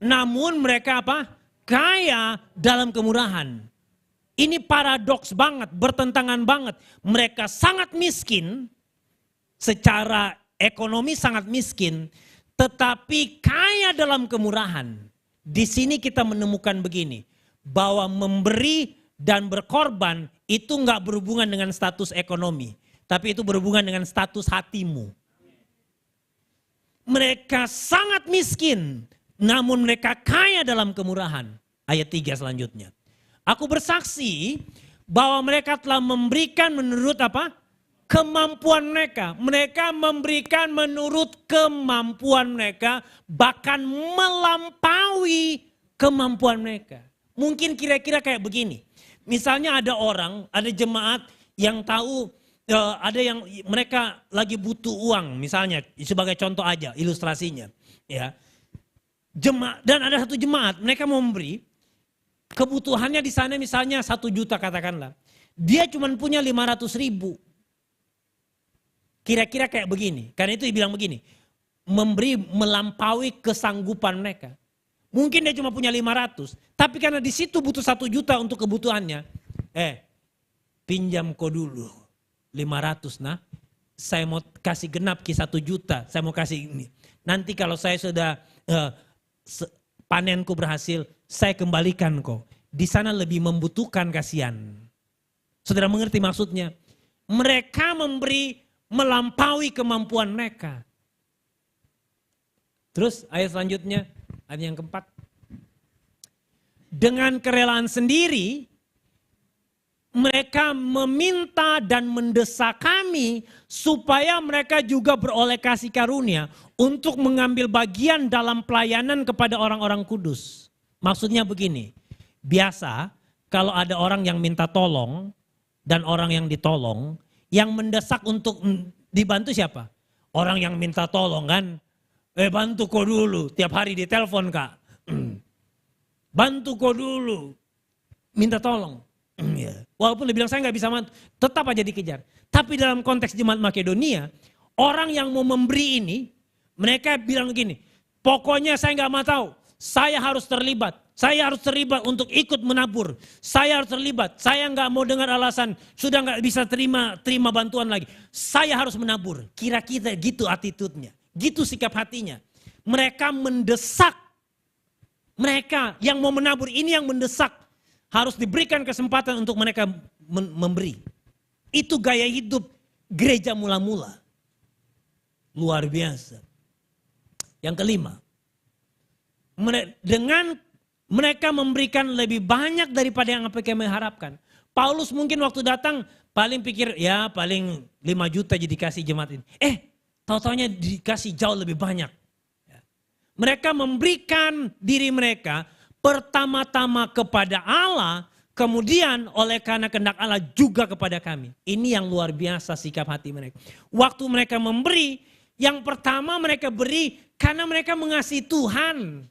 Namun mereka apa? Kaya dalam kemurahan. Ini paradoks banget, bertentangan banget. Mereka sangat miskin, secara ekonomi sangat miskin, tetapi kaya dalam kemurahan. Di sini kita menemukan begini, bahwa memberi dan berkorban itu nggak berhubungan dengan status ekonomi. Tapi itu berhubungan dengan status hatimu. Mereka sangat miskin, namun mereka kaya dalam kemurahan. Ayat 3 selanjutnya. Aku bersaksi bahwa mereka telah memberikan menurut apa? Kemampuan mereka. Mereka memberikan menurut kemampuan mereka, bahkan melampaui kemampuan mereka. Mungkin kira-kira kayak begini. Misalnya ada orang, ada jemaat yang tahu ada yang mereka lagi butuh uang, misalnya sebagai contoh aja ilustrasinya, ya. Dan ada satu jemaat, mereka mau memberi, kebutuhannya di sana misalnya 1 juta katakanlah. Dia cuma punya 500.000. Kira-kira kayak begini. Karena itu dibilang begini, memberi melampaui kesanggupan mereka. Mungkin dia cuma punya 500, tapi karena di situ butuh 1 juta untuk kebutuhannya. Pinjam kau dulu 500 nah. Saya mau kasih genap ke 1 juta, saya mau kasih ini. Nanti kalau saya sudah panenku berhasil, saya kembalikan kau. Di sana lebih membutuhkan, kasihan. Saudara mengerti maksudnya? Mereka memberi melampaui kemampuan mereka. Terus ayat selanjutnya, ayat yang keempat. Dengan kerelaan sendiri, mereka meminta dan mendesak kami supaya mereka juga beroleh kasih karunia untuk mengambil bagian dalam pelayanan kepada orang-orang kudus. Maksudnya begini, biasa kalau ada orang yang minta tolong dan orang yang ditolong, yang mendesak untuk dibantu siapa? Orang yang minta tolong kan, bantu kau dulu, tiap hari ditelepon kak. Bantu kau dulu, minta tolong. Walaupun dia bilang saya nggak bisa bantu, tetap aja dikejar. Tapi dalam konteks jemaat Makedonia, orang yang mau memberi ini, mereka bilang begini, pokoknya saya nggak mau tahu, saya harus terlibat. Saya harus terlibat untuk ikut menabur. Saya harus terlibat. Saya nggak mau dengar alasan sudah nggak bisa terima bantuan lagi. Saya harus menabur. Kira-kira gitu attitude-nya, gitu sikap hatinya. Mereka mendesak. Mereka yang mau menabur ini yang mendesak. Harus diberikan kesempatan untuk mereka memberi. Itu gaya hidup gereja mula-mula. Luar biasa. Yang kelima. Dengan mereka memberikan lebih banyak daripada yang apa kami harapkan. Paulus mungkin waktu datang paling pikir ya paling 5 juta jadi dikasih jemaat ini. Tahu-taunya dikasih jauh lebih banyak. Mereka memberikan diri mereka pertama-tama kepada Allah, kemudian oleh karena kehendak Allah juga kepada kami. Ini yang luar biasa sikap hati mereka. Waktu mereka memberi, yang pertama mereka beri karena mereka mengasihi Tuhan.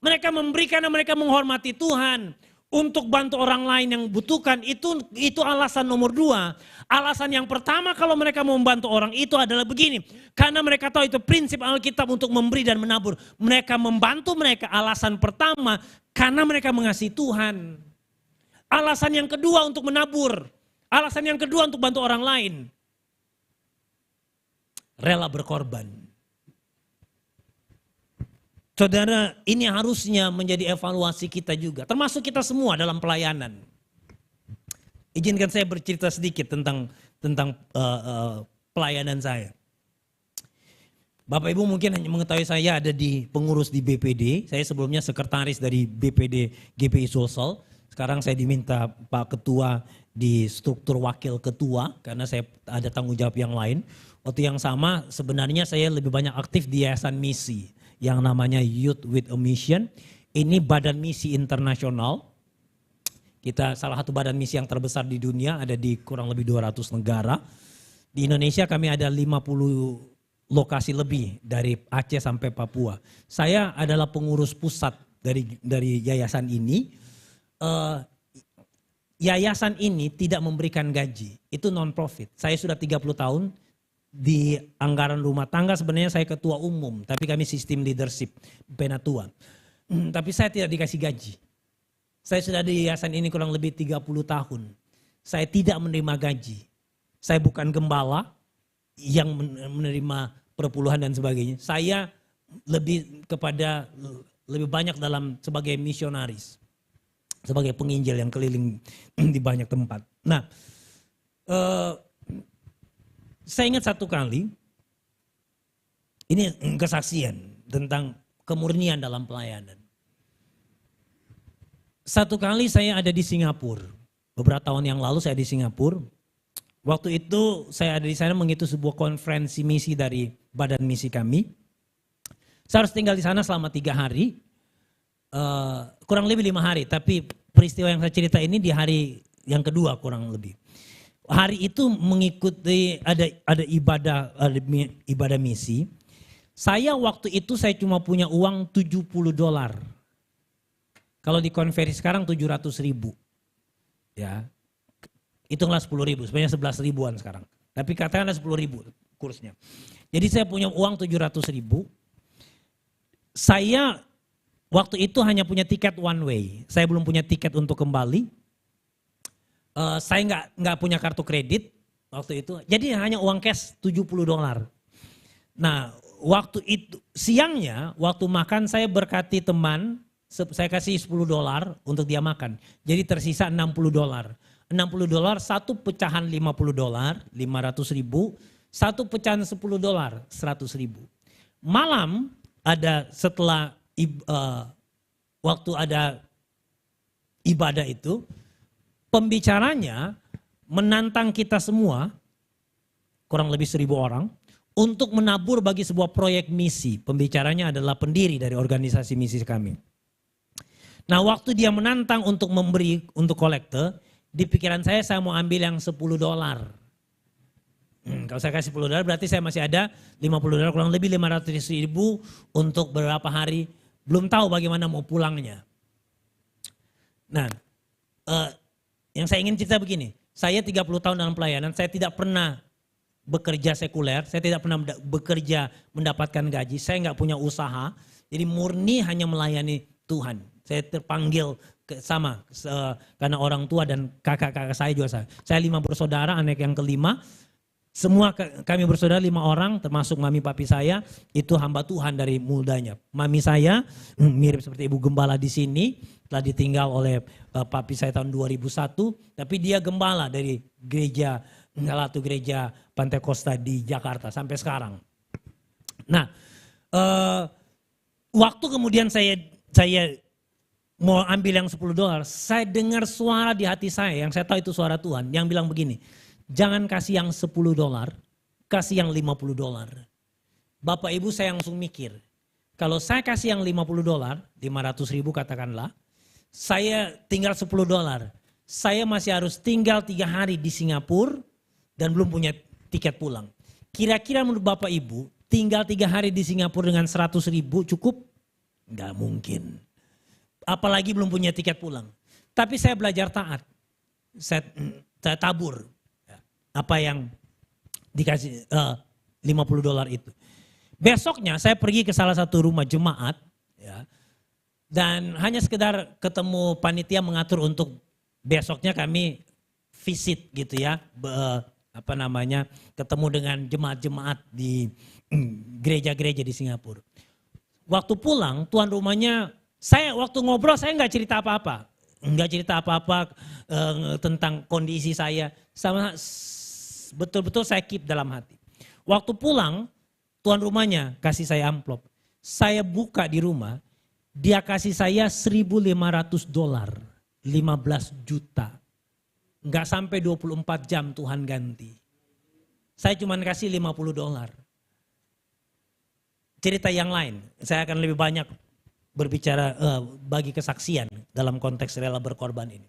Mereka memberi karena mereka menghormati Tuhan. Untuk bantu orang lain yang butuhkan, itu alasan nomor 2. Alasan yang pertama kalau mereka mau membantu orang itu adalah begini. Karena mereka tahu itu prinsip Alkitab untuk memberi dan menabur. Mereka membantu mereka, alasan pertama karena mereka mengasihi Tuhan. Alasan yang kedua untuk menabur. Alasan yang kedua untuk bantu orang lain. Rela berkorban. Saudara, ini harusnya menjadi evaluasi kita juga. Termasuk kita semua dalam pelayanan. Izinkan saya bercerita sedikit tentang pelayanan saya. Bapak Ibu mungkin hanya mengetahui saya ada di pengurus di BPD. Saya sebelumnya sekretaris dari BPD GPI Sulsel. Sekarang saya diminta Pak Ketua di struktur wakil ketua karena saya ada tanggung jawab yang lain. Waktu yang sama sebenarnya saya lebih banyak aktif di Yayasan Misi yang namanya Youth with a Mission. Ini badan misi internasional. Kita salah satu badan misi yang terbesar di dunia, ada di kurang lebih 200 negara. Di Indonesia kami ada 50 lokasi lebih dari Aceh sampai Papua. Saya adalah pengurus pusat dari yayasan ini. Yayasan ini tidak memberikan gaji, itu non-profit. Saya sudah 30 tahun. Di anggaran rumah tangga sebenarnya saya ketua umum, tapi kami sistem leadership penatua. Tapi saya tidak dikasih gaji. Saya sudah di yayasan ini kurang lebih 30 tahun. Saya tidak menerima gaji. Saya bukan gembala yang menerima perpuluhan dan sebagainya. Saya lebih banyak dalam sebagai misionaris. Sebagai penginjil yang keliling di banyak tempat. Nah, saya ingat satu kali, ini kesaksian tentang kemurnian dalam pelayanan. Satu kali saya ada di Singapura, beberapa tahun yang lalu saya di Singapura. Waktu itu saya ada di sana mengikuti sebuah konferensi misi dari badan misi kami. Saya harus tinggal di sana selama 3 hari, kurang lebih 5 hari. Tapi peristiwa yang saya cerita ini di hari yang kedua kurang lebih. hari itu mengikuti ada ibadah misi. Saya waktu itu saya cuma punya uang $70. Kalau dikonversi sekarang 700.000. Ya. Hitunglah 10.000, sebenarnya 11 ribuan sekarang. Tapi katakanlah 10.000 kursnya. Jadi saya punya uang 700.000. Saya waktu itu hanya punya tiket one way. Saya belum punya tiket untuk kembali. Saya nggak punya kartu kredit waktu itu. Jadi hanya uang cash $70. Nah, waktu itu siangnya waktu makan saya berkati teman, saya kasih $10 untuk dia makan. Jadi tersisa $60. $60 satu pecahan $50, 500.000, satu pecahan $10, 100.000. Malam ada setelah waktu ada ibadah itu, pembicaranya menantang kita semua, kurang lebih 1.000 orang, untuk menabur bagi sebuah proyek misi. Pembicaranya adalah pendiri dari organisasi misi kami. Nah, waktu dia menantang untuk memberi untuk kolekte, di pikiran saya mau ambil yang $10. Kalau saya kasih $10 berarti saya masih ada $50, kurang lebih 500.000 untuk beberapa hari. Belum tahu bagaimana mau pulangnya. Nah, yang saya ingin cerita begini. Saya 30 tahun dalam pelayanan, saya tidak pernah bekerja sekuler, saya tidak pernah bekerja mendapatkan gaji, saya nggak punya usaha. Jadi murni hanya melayani Tuhan. Saya terpanggil karena orang tua dan kakak-kakak saya juga saya. Saya 5 bersaudara, anak yang kelima. Semua kami bersaudara 5 orang, termasuk mami papi saya, itu hamba Tuhan dari mudanya. Mami saya mirip seperti ibu gembala di sini, telah ditinggal oleh papi saya tahun 2001, tapi dia gembala dari gereja, salah satu gereja Pantai Costa di Jakarta sampai sekarang. Nah, waktu kemudian saya mau ambil yang $10, saya dengar suara di hati saya, yang saya tahu itu suara Tuhan, yang bilang begini, jangan kasih yang $10, kasih yang $50. Bapak Ibu saya langsung mikir, kalau saya kasih yang $50, 500.000 katakanlah, saya tinggal $10, saya masih harus tinggal 3 hari di Singapura dan belum punya tiket pulang. Kira-kira menurut Bapak Ibu, tinggal 3 hari di Singapura dengan 100.000 cukup? Enggak mungkin. Apalagi belum punya tiket pulang. Tapi saya belajar taat. Saya tabur apa yang dikasih $50 itu. Besoknya saya pergi ke salah satu rumah jemaat. Ya, dan hanya sekedar ketemu panitia mengatur untuk besoknya kami visit gitu ya. Ketemu dengan jemaat-jemaat di gereja-gereja di Singapura. Waktu pulang tuan rumahnya, saya waktu ngobrol saya nggak cerita apa-apa. Nggak cerita apa-apa tentang kondisi saya. Sama betul-betul saya keep dalam hati. Waktu pulang tuan rumahnya kasih saya amplop. Saya buka di rumah, dia kasih saya $1.500, 15 juta. Nggak sampai 24 jam Tuhan ganti. Saya cuma kasih $50. Cerita yang lain, saya akan lebih banyak berbicara bagi kesaksian dalam konteks rela berkorban ini.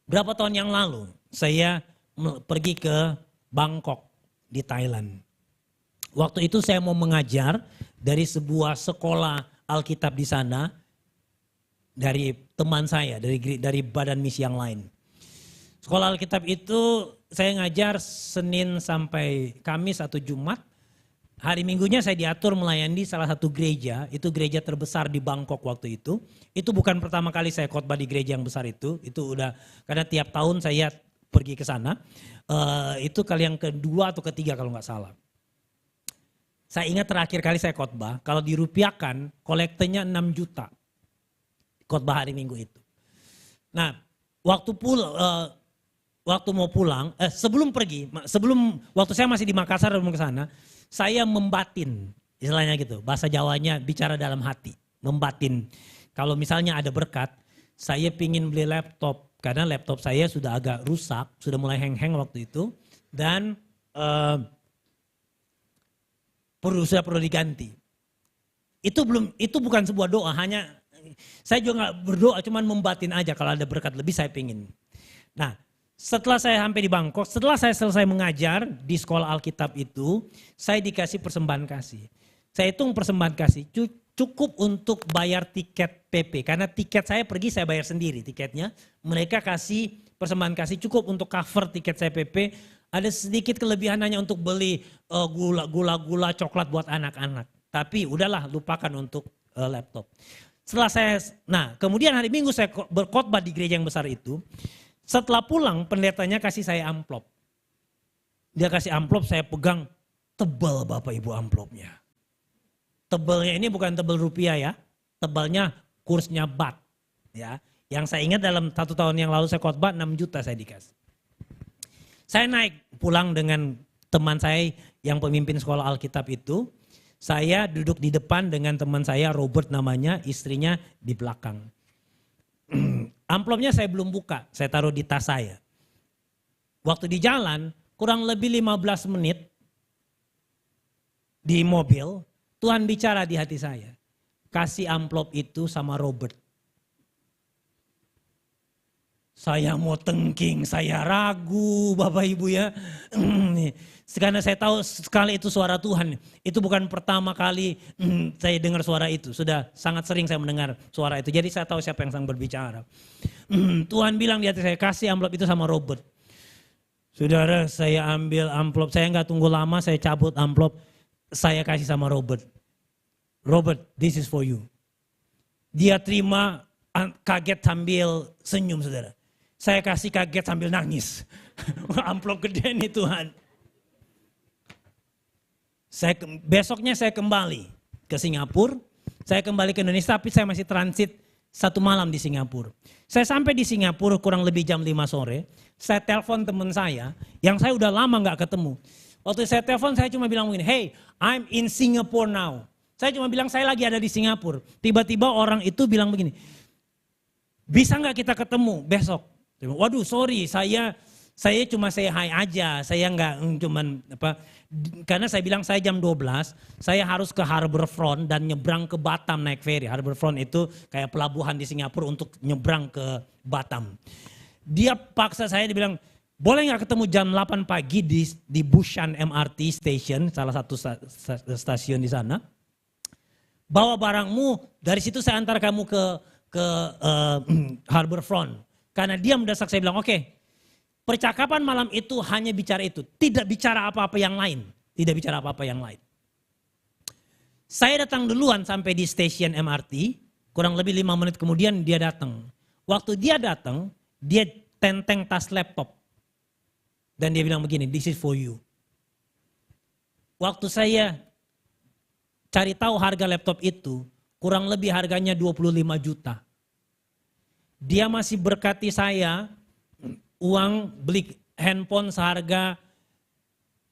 Berapa tahun yang lalu saya pergi ke Bangkok di Thailand. Waktu itu saya mau mengajar dari sebuah sekolah Alkitab di sana dari teman saya, dari badan misi yang lain. Sekolah Alkitab itu saya ngajar Senin sampai Kamis atau Jumat. Hari Minggunya saya diatur melayani salah satu gereja, itu gereja terbesar di Bangkok waktu itu. Itu bukan pertama kali saya khotbah di gereja yang besar itu udah, karena tiap tahun saya pergi ke sana. Itu kali yang kedua atau ketiga kalau nggak salah. Saya ingat terakhir kali saya khotbah, kalau dirupiahkan kolektenya 6 juta. Khotbah hari Minggu itu. Nah, waktu mau pulang, waktu saya masih di Makassar dan mau ke sana, saya membatin, istilahnya gitu, bahasa Jawanya bicara dalam hati, membatin. Kalau misalnya ada berkat, saya pingin beli laptop, karena laptop saya sudah agak rusak, sudah mulai hang-hang waktu itu, dan perlu diganti. Itu bukan sebuah doa, hanya saya juga nggak berdoa, cuman membatin aja kalau ada berkat lebih saya pingin. Nah, Setelah saya sampai di Bangkok, setelah saya selesai mengajar di sekolah Alkitab itu, saya dikasih persembahan kasih. Saya hitung persembahan kasih cukup untuk bayar tiket PP. Karena tiket saya pergi saya bayar sendiri tiketnya. Mereka kasih persembahan kasih cukup untuk cover tiket saya PP. Ada sedikit kelebihan hanya untuk beli gula-gula coklat buat anak-anak. Tapi udahlah lupakan untuk laptop. Kemudian hari Minggu saya berkhotbah di gereja yang besar itu. Setelah pulang pendetanya kasih saya amplop. Dia kasih amplop, saya pegang, tebal Bapak Ibu amplopnya. Tebalnya ini bukan tebal rupiah ya, tebalnya kursnya baht. Ya. Yang saya ingat dalam 1 tahun yang lalu saya khotbah 6 juta saya dikasih. Saya naik pulang dengan teman saya yang pemimpin sekolah Alkitab itu. Saya duduk di depan dengan teman saya Robert namanya, istrinya di belakang. Amplopnya saya belum buka, saya taruh di tas saya. Waktu di jalan, kurang lebih 15 menit di mobil, Tuhan bicara di hati saya. Kasih amplop itu sama Robert. Saya mau tengking, saya ragu Bapak Ibu ya. Karena saya tahu sekali itu suara Tuhan. Itu bukan pertama kali saya dengar suara itu. Sudah sangat sering saya mendengar suara itu. Jadi saya tahu siapa yang sedang berbicara. Tuhan bilang di hati saya, kasih amplop itu sama Robert. Saudara, saya ambil amplop. Saya nggak tunggu lama, saya cabut amplop. Saya kasih sama Robert. Robert, this is for you. Dia terima kaget sambil senyum saudara. Saya kasih kaget sambil nangis. Amplop gede nih Tuhan. Besoknya saya kembali ke Singapura. Saya kembali ke Indonesia tapi saya masih transit 1 malam di Singapura. Saya sampai di Singapura kurang lebih jam 5 sore. Saya telepon teman saya yang saya udah lama gak ketemu. Waktu saya telepon saya cuma bilang begini, hey I'm in Singapore now. Saya cuma bilang saya lagi ada di Singapura. Tiba-tiba orang itu bilang begini, bisa gak kita ketemu besok? Waduh sorry saya cuma say hi aja, saya nggak cuman karena saya bilang saya jam 12, saya harus ke Harbourfront dan nyebrang ke Batam naik ferry. Harbourfront itu kayak pelabuhan di Singapura untuk nyebrang ke Batam. Dia paksa saya, dia bilang boleh nggak ketemu jam 8 pagi di Busan MRT Station, salah satu stasiun di sana. Bawa barangmu, dari situ saya antar kamu ke Harbourfront. Karena dia mendesak, saya bilang oke. Percakapan malam itu hanya bicara itu. Tidak bicara apa-apa yang lain. Tidak bicara apa-apa yang lain. Saya datang duluan sampai di stasiun MRT. Kurang lebih 5 menit kemudian dia datang. Waktu dia datang, dia tenteng tas laptop. Dan dia bilang begini, this is for you. Waktu saya cari tahu harga laptop itu, kurang lebih harganya 25 juta. Dia masih berkati saya uang beli handphone seharga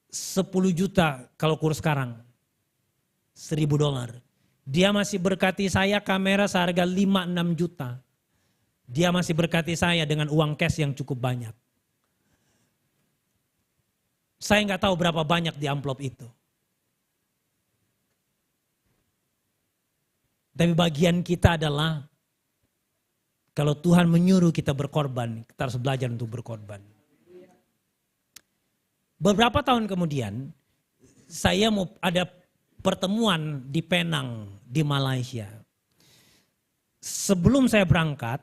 10 juta kalau kurs sekarang. $1.000. Dia masih berkati saya kamera seharga 5-6 juta. Dia masih berkati saya dengan uang cash yang cukup banyak. Saya nggak tahu berapa banyak di amplop itu. Tapi bagian kita adalah kalau Tuhan menyuruh kita berkorban, kita harus belajar untuk berkorban. Beberapa tahun kemudian, saya mau ada pertemuan di Penang, di Malaysia. Sebelum saya berangkat,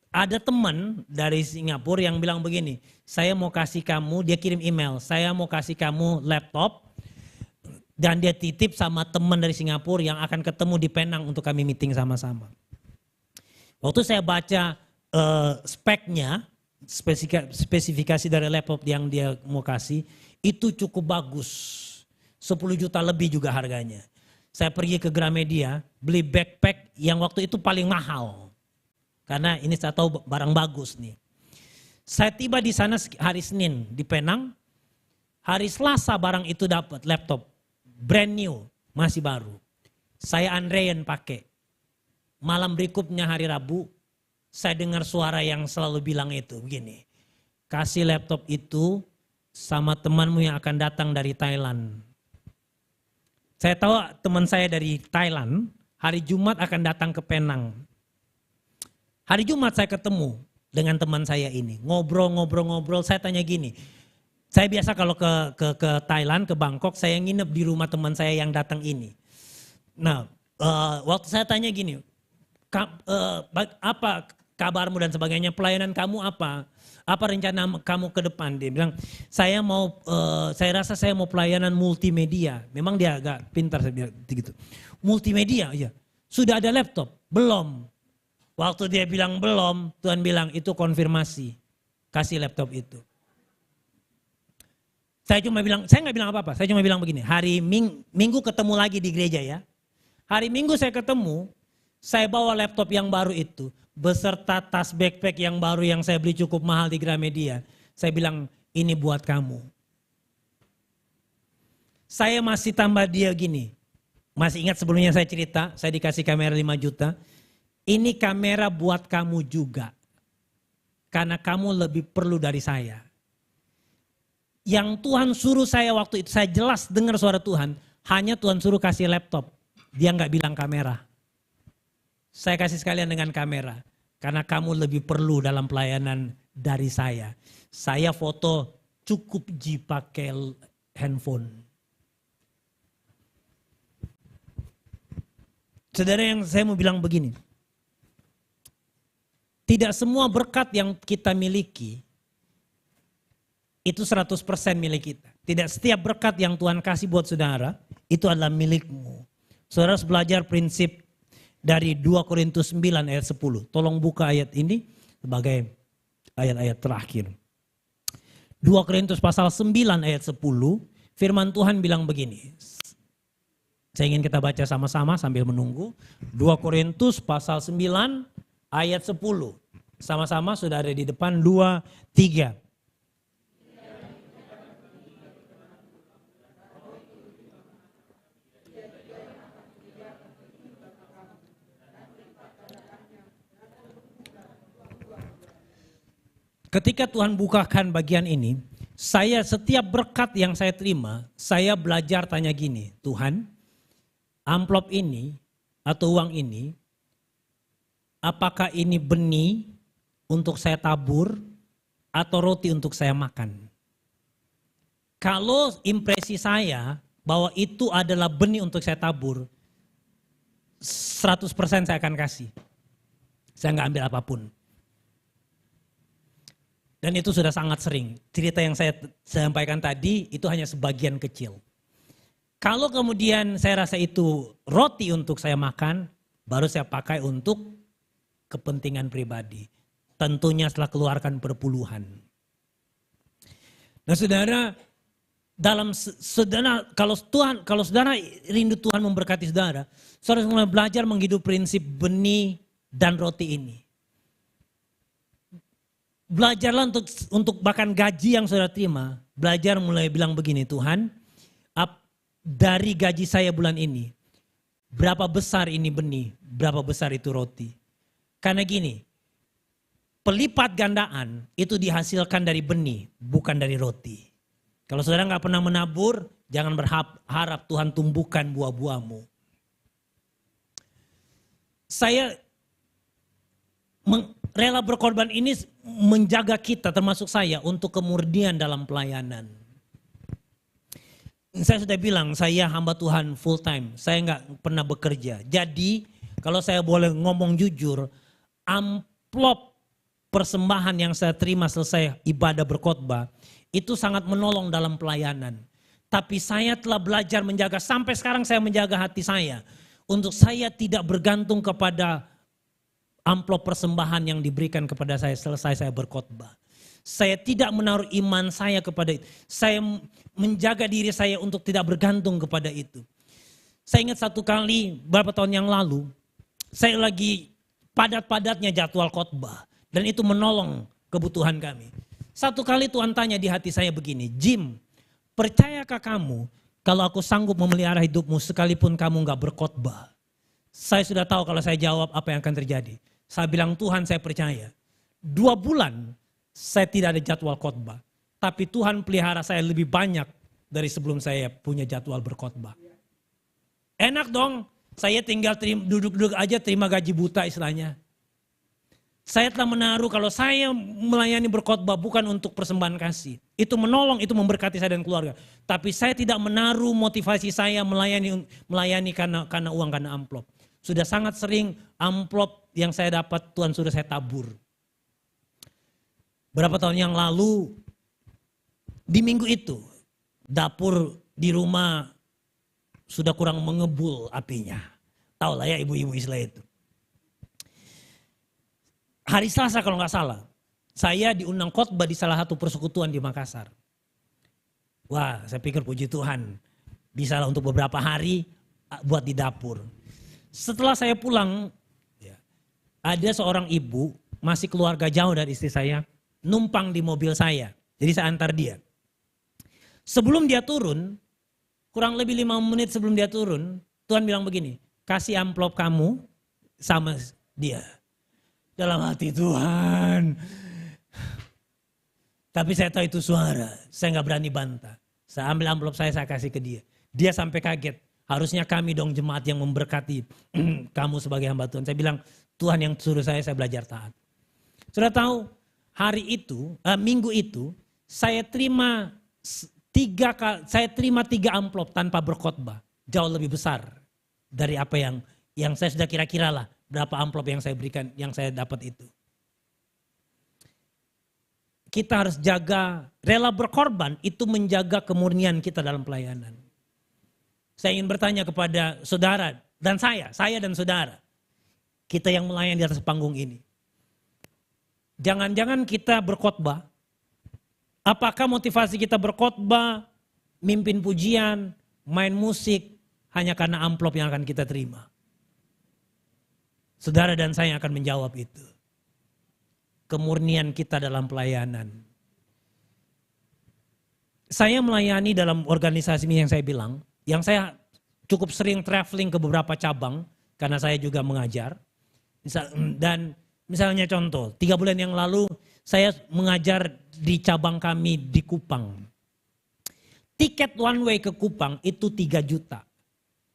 ada teman dari Singapura yang bilang begini, saya mau kasih kamu, dia kirim email, saya mau kasih kamu laptop, dan dia titip sama teman dari Singapura yang akan ketemu di Penang untuk kami meeting sama-sama. Waktu saya baca speknya, spesifikasi dari laptop yang dia mau kasih, itu cukup bagus. 10 juta lebih juga harganya. Saya pergi ke Gramedia, beli backpack yang waktu itu paling mahal. Karena ini saya tahu barang bagus nih. Saya tiba di sana hari Senin di Penang, hari Selasa barang itu dapat laptop. Brand new, masih baru. Saya Andrean pakai. Malam berikutnya hari Rabu, saya dengar suara yang selalu bilang itu begini. Kasih laptop itu sama temanmu yang akan datang dari Thailand. Saya tahu teman saya dari Thailand hari Jumat akan datang ke Penang. Hari Jumat saya ketemu dengan teman saya ini. Ngobrol. Saya tanya gini. Saya biasa kalau ke Thailand, ke Bangkok, saya nginep di rumah teman saya yang datang ini. Nah, waktu saya tanya gini, apa kabarmu dan sebagainya, pelayanan kamu apa? Apa rencana kamu ke depan? Dia bilang, saya rasa saya mau pelayanan multimedia. Memang dia agak pintar, saya bilang gitu. Multimedia, ya. Sudah ada laptop? Belum. Waktu dia bilang belum, Tuhan bilang itu konfirmasi. Kasih laptop itu. Saya nggak bilang apa-apa. Saya cuma bilang begini, hari Minggu ketemu lagi di gereja ya. Hari Minggu saya ketemu, saya bawa laptop yang baru itu, beserta tas backpack yang baru yang saya beli cukup mahal di Gramedia. Saya bilang, ini buat kamu. Saya masih tambah dia gini. Masih ingat sebelumnya saya cerita, saya dikasih kamera 5 juta. Ini kamera buat kamu juga. Karena kamu lebih perlu dari saya. Yang Tuhan suruh saya waktu itu, saya jelas dengar suara Tuhan. Hanya Tuhan suruh kasih laptop. Dia nggak bilang kamera. Saya kasih sekalian dengan kamera. Karena kamu lebih perlu dalam pelayanan dari saya. Saya foto cukup pakai handphone. Saudara, yang saya mau bilang begini. Tidak semua berkat yang kita miliki itu 100% milik kita. Tidak setiap berkat yang Tuhan kasih buat saudara itu adalah milikmu. Saudara harus belajar prinsip dari 2 Korintus 9 ayat 10. Tolong buka ayat ini sebagai ayat-ayat terakhir. 2 Korintus pasal 9 ayat 10, firman Tuhan bilang begini. Saya ingin kita baca sama-sama sambil menunggu. 2 Korintus pasal 9 ayat 10. Sama-sama sudah ada di depan, 2, 3. Ketika Tuhan bukakan bagian ini, setiap berkat yang saya terima, saya belajar tanya gini, Tuhan, amplop ini atau uang ini, apakah ini benih untuk saya tabur atau roti untuk saya makan? Kalau impresi saya bahwa itu adalah benih untuk saya tabur, 100% saya akan kasih. Saya nggak ambil apapun. Dan itu sudah sangat sering. Cerita yang saya sampaikan tadi itu hanya sebagian kecil. Kalau kemudian saya rasa itu roti untuk saya makan, baru saya pakai untuk kepentingan pribadi. Tentunya setelah keluarkan perpuluhan. Nah saudara, kalau saudara rindu Tuhan memberkati saudara, saudara mulai belajar menghidup prinsip benih dan roti ini. Belajarlah untuk bahkan gaji yang saudara terima, belajar mulai bilang begini, Tuhan, dari gaji saya bulan ini, berapa besar ini benih, berapa besar itu roti. Karena gini, pelipat gandaan itu dihasilkan dari benih, bukan dari roti. Kalau saudara nggak pernah menabur, jangan berharap Tuhan tumbuhkan buah-buahmu. Saya rela berkorban ini menjaga kita, termasuk saya, untuk kemurnian dalam pelayanan. Saya sudah bilang, saya hamba Tuhan full time, saya nggak pernah bekerja. Jadi kalau saya boleh ngomong jujur, amplop persembahan yang saya terima selesai ibadah berkhotbah, itu sangat menolong dalam pelayanan. Tapi saya telah belajar menjaga, sampai sekarang saya menjaga hati saya, untuk saya tidak bergantung kepada amplop persembahan yang diberikan kepada saya selesai saya berkhotbah. Saya tidak menaruh iman saya kepada itu. Saya menjaga diri saya untuk tidak bergantung kepada itu. Saya ingat satu kali beberapa tahun yang lalu, saya lagi padat-padatnya jadwal khotbah. Dan itu menolong kebutuhan kami. Satu kali Tuhan tanya di hati saya begini, Jim, percayakah kamu kalau aku sanggup memelihara hidupmu sekalipun kamu gak berkhotbah? Saya sudah tahu kalau saya jawab apa yang akan terjadi. Saya bilang, Tuhan saya percaya. 2 bulan saya tidak ada jadwal khotbah. Tapi Tuhan pelihara saya lebih banyak dari sebelum saya punya jadwal berkhotbah. Enak dong, saya tinggal duduk-duduk aja terima gaji buta istilahnya. Saya telah menaruh kalau saya melayani berkhotbah bukan untuk persembahan kasih. Itu menolong, itu memberkati saya dan keluarga. Tapi saya tidak menaruh motivasi saya melayani karena uang, karena amplop. Sudah sangat sering amplop yang saya dapat Tuhan sudah saya tabur. Berapa tahun yang lalu, di minggu itu, dapur di rumah sudah kurang mengebul apinya. Tahu lah ya ibu-ibu istilah itu. Hari Selasa kalau nggak salah, saya diundang khotbah di salah satu persekutuan di Makassar. Wah, saya pikir puji Tuhan, bisa lah untuk beberapa hari buat di dapur. Setelah saya pulang, ada seorang ibu, masih keluarga jauh dari istri saya, numpang di mobil saya. Jadi saya antar dia. Sebelum dia turun, kurang lebih 5 menit sebelum dia turun, Tuhan bilang begini, kasih amplop kamu sama dia. Dalam hati Tuhan. Tapi saya tahu itu suara, saya nggak berani bantah. Saya ambil amplop saya kasih ke dia. Dia sampai kaget, harusnya kami dong jemaat yang memberkati kamu sebagai hamba Tuhan. Saya bilang, Tuhan yang suruh saya belajar taat. Sudah tahu, hari itu, minggu itu, saya terima 3 amplop tanpa berkhotbah. Jauh lebih besar dari apa yang saya sudah kira-kira lah. Berapa amplop yang saya berikan, yang saya dapat itu. Kita harus jaga, rela berkorban itu menjaga kemurnian kita dalam pelayanan. Saya ingin bertanya kepada saudara dan saya dan saudara. Kita yang melayani di atas panggung ini. Jangan-jangan kita berkhotbah. Apakah motivasi kita berkhotbah, mimpin pujian, main musik, hanya karena amplop yang akan kita terima? Saudara dan saya akan menjawab itu. Kemurnian kita dalam pelayanan. Saya melayani dalam organisasi ini yang saya bilang, yang saya cukup sering traveling ke beberapa cabang, karena saya juga mengajar. Dan misalnya contoh, 3 bulan yang lalu saya mengajar di cabang kami di Kupang. Tiket one way ke Kupang itu 3 juta,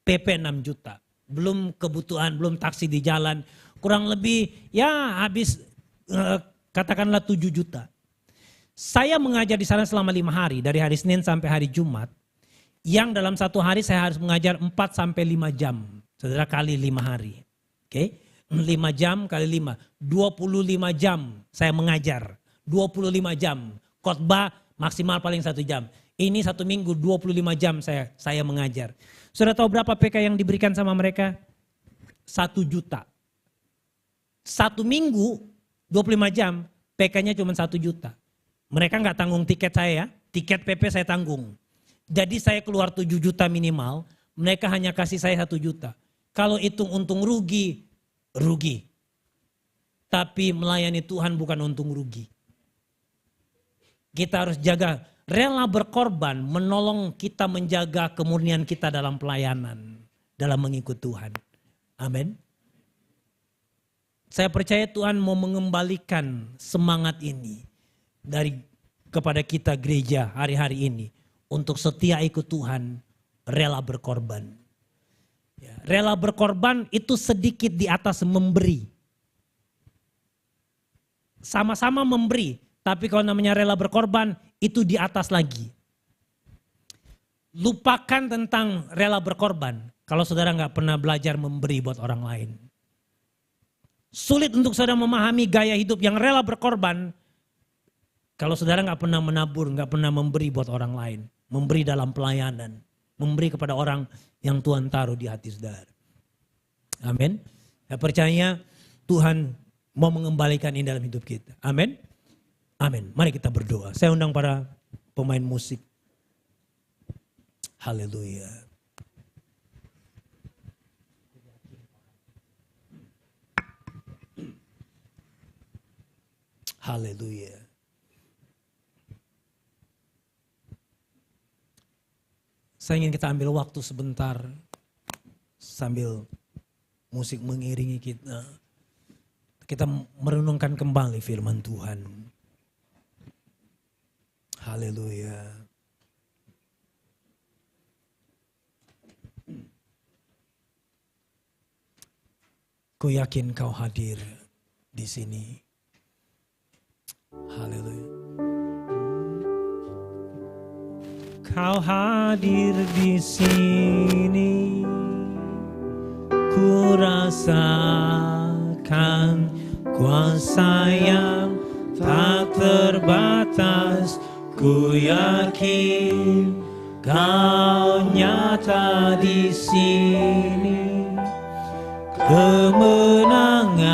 PP 6 juta. Belum kebutuhan, belum taksi di jalan, kurang lebih ya habis katakanlah 7 juta. Saya mengajar di sana selama 5 hari, dari hari Senin sampai hari Jumat, yang dalam 1 hari saya harus mengajar 4 sampai 5 jam, saudara, kali 5 hari. Oke, 5 jam kali 5, 25 jam saya mengajar, 25 jam, khotbah maksimal paling 1 jam. Ini 1 minggu 25 jam saya mengajar. Sudah tahu berapa PK yang diberikan sama mereka? 1 juta. 1 minggu 25 jam PK-nya cuma 1 juta. Mereka nggak tanggung tiket saya, tiket PP saya tanggung. Jadi saya keluar 7 juta minimal, mereka hanya kasih saya 1 juta. Kalau hitung untung rugi, rugi. Tapi melayani Tuhan bukan untung rugi. Kita harus jaga, rela berkorban menolong kita menjaga kemurnian kita dalam pelayanan, dalam mengikut Tuhan. Amin. Saya percaya Tuhan mau mengembalikan semangat ini kepada kita gereja hari-hari ini untuk setia ikut Tuhan, rela berkorban. Ya, rela berkorban itu sedikit di atas memberi. Sama-sama memberi, tapi kalau namanya rela berkorban itu di atas lagi. Lupakan tentang rela berkorban kalau saudara nggak pernah belajar memberi buat orang lain. Sulit untuk saudara memahami gaya hidup yang rela berkorban kalau saudara nggak pernah menabur, nggak pernah memberi buat orang lain. Memberi dalam pelayanan, memberi kepada orang yang Tuhan taruh di hati saudara. Amin. Saya percaya Tuhan mau mengembalikan ini dalam hidup kita. Amin. Amin. Mari kita berdoa. Saya undang para pemain musik. Haleluya. Haleluya. Saya ingin kita ambil waktu sebentar sambil musik mengiringi kita. Kita merenungkan kembali firman Tuhan. Haleluya. Ku yakin kau hadir. di sini. Haleluya. Kau hadir di sini, ku rasakan kuasa yang tak terbatas. Ku yakin Kau nyata di sini, kemenangan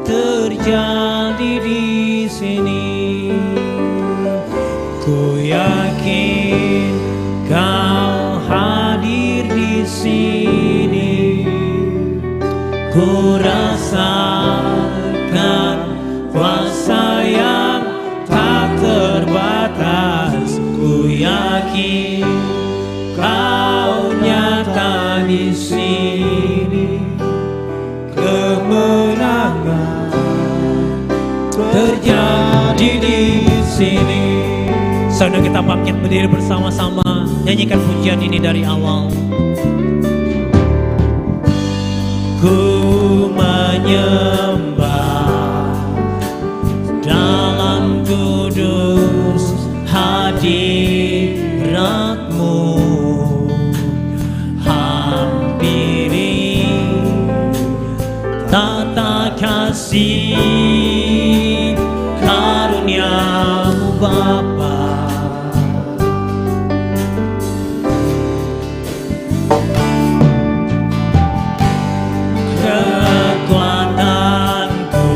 terjadi di sini. Ku yakin Kau hadir di sini, ku rasakan kuasa yang tak terbatas. Ku yakin Kau nyata di sini, kemenangan terjadi di sini. Saudara, kita bangkit berdiri bersama-sama, nyanyikan pujian ini dari awal. Ku menyembah dalam kudus hadirat-Mu, hampiri tata kasih karunia-Mu Bapa. Kekuatanku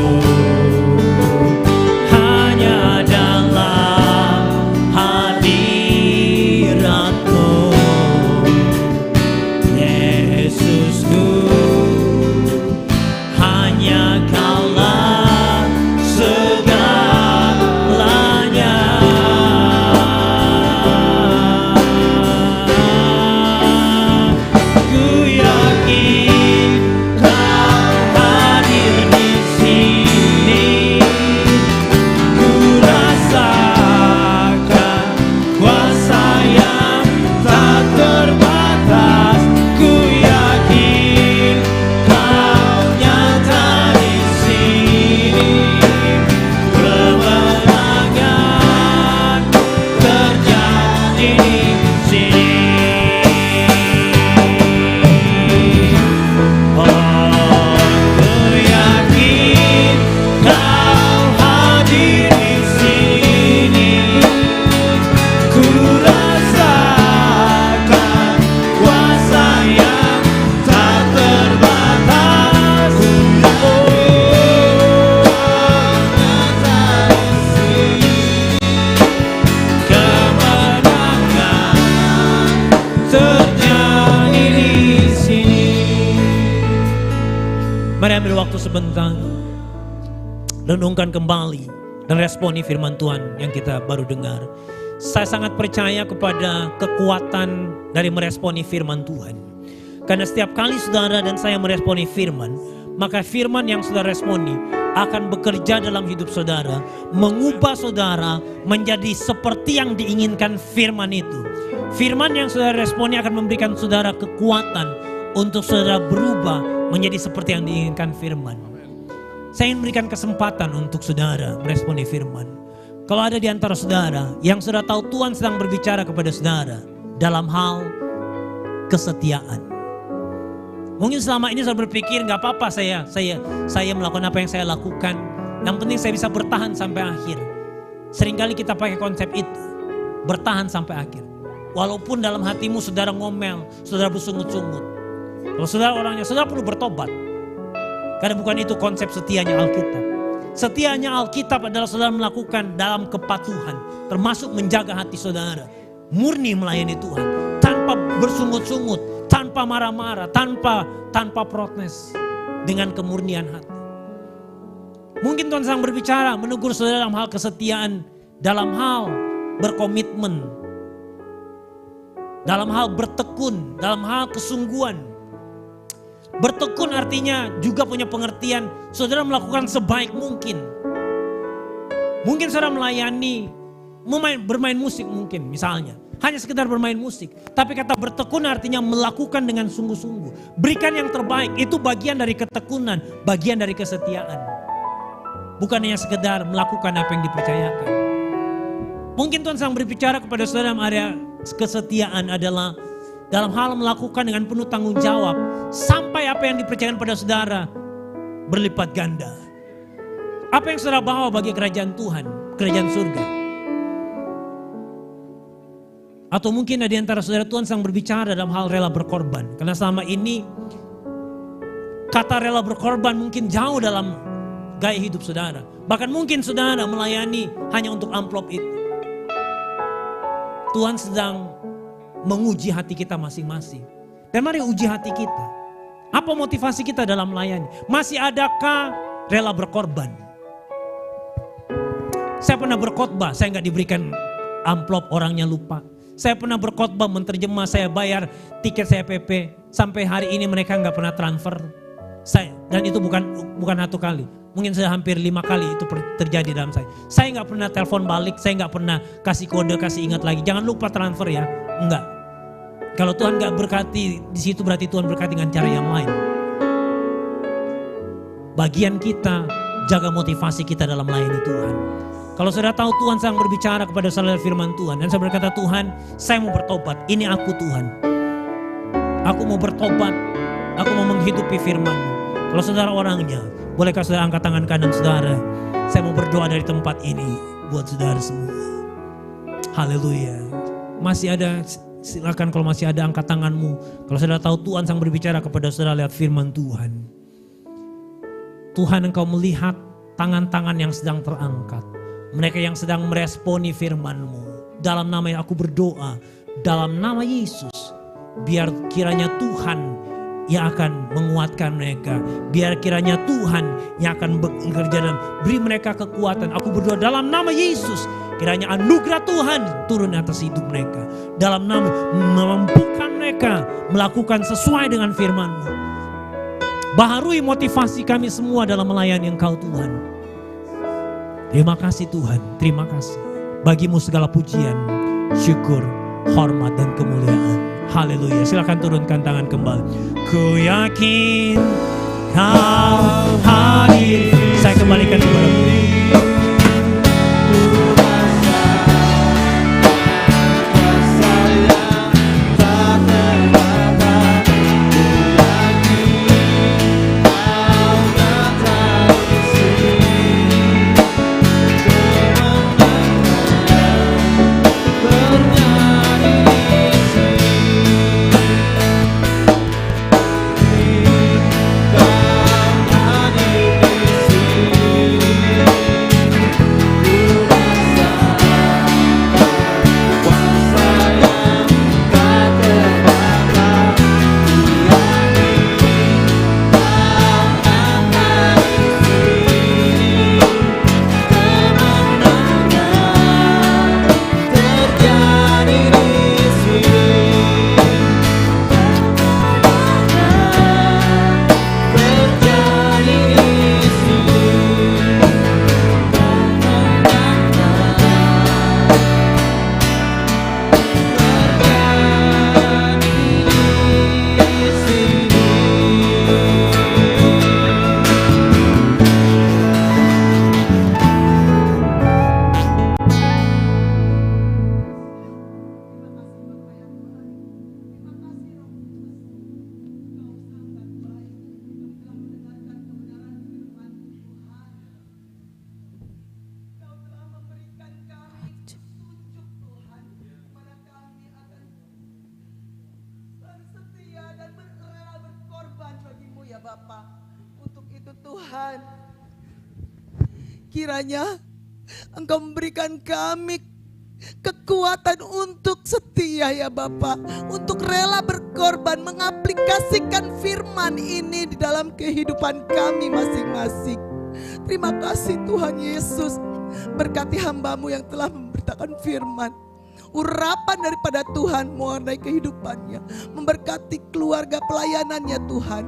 hanya dalam hadirat-Mu, Yesusku, hanya Kaulah segalanya. Ku yakin Kau hadir di sini, ku rasakan kuasa yang tak terbatas. Ku yakin Kau nyata di sini, kemenangan terjadi di sini. Oh, ku yakin Kau hadir di sini, ku rasakan kuasa yang tak terbatas. Oh, nyata di sini, kemenangan terjadi di sini. Mari ambil waktu sebentar, renungkan kembali dan responi firman Tuhan yang kita baru dengar. Saya sangat percaya kepada kekuatan dari meresponi firman Tuhan. Karena setiap kali saudara dan saya meresponi firman, maka firman yang saudara responi akan bekerja dalam hidup saudara, mengubah saudara menjadi seperti yang diinginkan firman itu. Firman yang saudara responi akan memberikan saudara kekuatan untuk saudara berubah menjadi seperti yang diinginkan firman. Saya ingin memberikan kesempatan untuk saudara meresponi firman. Kalau ada di antara saudara yang sudah tahu Tuhan sedang berbicara kepada saudara dalam hal kesetiaan. Mungkin selama ini saudara berpikir gak apa-apa saya melakukan apa yang saya lakukan. Yang penting saya bisa bertahan sampai akhir. Seringkali kita pakai konsep itu, bertahan sampai akhir. Walaupun dalam hatimu saudara ngomel, saudara bersungut-sungut. Kalau saudara orangnya, saudara perlu bertobat. Karena bukan itu konsep setianya Alkitab. Setianya Alkitab adalah saudara melakukan dalam kepatuhan, termasuk menjaga hati saudara, murni melayani Tuhan, tanpa bersungut-sungut, tanpa marah-marah, tanpa protes, dengan kemurnian hati. Mungkin Tuhan sedang berbicara, menegur saudara dalam hal kesetiaan, dalam hal berkomitmen, dalam hal bertekun, dalam hal kesungguhan. Bertekun artinya juga punya pengertian saudara melakukan sebaik mungkin. Mungkin saudara melayani, bermain musik mungkin misalnya. hanya sekedar bermain musik. Tapi kata bertekun artinya melakukan dengan sungguh-sungguh. Berikan yang terbaik, itu bagian dari ketekunan, bagian dari kesetiaan. Bukan hanya sekedar melakukan apa yang dipercayakan. Mungkin Tuhan sedang berbicara kepada saudara dalam area kesetiaan adalah dalam hal melakukan dengan penuh tanggung jawab. Sampai apa yang dipercayakan pada saudara berlipat ganda. Apa yang saudara bawa bagi kerajaan Tuhan, kerajaan surga. Atau mungkin ada di antara saudara Tuhan sedang berbicara dalam hal rela berkorban. Karena selama ini kata rela berkorban mungkin jauh dalam gaya hidup saudara. Bahkan mungkin saudara melayani hanya untuk amplop itu. Tuhan sedang menguji hati kita masing-masing. Dan mari uji hati kita. Apa motivasi kita dalam melayani? Masih adakah rela berkorban? Saya pernah berkhotbah, saya nggak diberikan amplop, orangnya lupa. Saya pernah berkhotbah, menterjemah, saya bayar tiket saya PP. Sampai hari ini mereka nggak pernah transfer. Dan itu bukan satu kali. Mungkin sudah hampir 5 kali itu terjadi dalam saya. Saya nggak pernah telepon balik, saya nggak pernah kasih kode, kasih ingat lagi. Jangan lupa transfer ya, enggak. Kalau Tuhan nggak berkati di situ berarti Tuhan berkati dengan cara yang lain. Bagian kita jaga motivasi kita dalam melayani Tuhan. Kalau saudara tahu Tuhan sedang berbicara kepada saudara firman Tuhan. Dan saya berkata, Tuhan saya mau bertobat. Ini aku Tuhan. Aku mau bertobat. Aku mau menghidupi firman-Mu. Kalau saudara orangnya, bolehkah saudara angkat tangan kanan saudara. Saya mau berdoa dari tempat ini buat saudara semua. Haleluya. Masih ada, silakan kalau masih ada angkat tanganmu. Kalau saudara tahu Tuhan sedang berbicara kepada saudara lewat firman Tuhan. Tuhan, Engkau melihat tangan-tangan yang sedang terangkat. Mereka yang sedang meresponi firman-Mu. Dalam nama yang aku berdoa, dalam nama Yesus, biar kiranya Tuhan yang akan menguatkan mereka. Biar kiranya Tuhan yang akan bekerja dan beri mereka kekuatan. Aku berdoa dalam nama Yesus, kiranya anugerah Tuhan turun atas hidup mereka. Dalam nama memampukan mereka melakukan sesuai dengan firman-Mu. Baharui motivasi kami semua dalam melayani Engkau Tuhan. Terima kasih Tuhan, terima kasih. Bagimu segala pujian, syukur, hormat dan kemuliaan. Haleluya. Silakan turunkan tangan kembali. Ku yakin Kau hadir. Saya kembalikan kepadamu. Bapa. Untuk itu Tuhan, kiranya Engkau memberikan kami kekuatan untuk setia ya Bapa, untuk rela berkorban, mengaplikasikan firman ini di dalam kehidupan kami masing-masing. Terima kasih Tuhan Yesus, berkati hamba-Mu yang telah memberitakan firman. Urapan daripada Tuhan mengenai kehidupannya, memberkati keluarga pelayanannya Tuhan.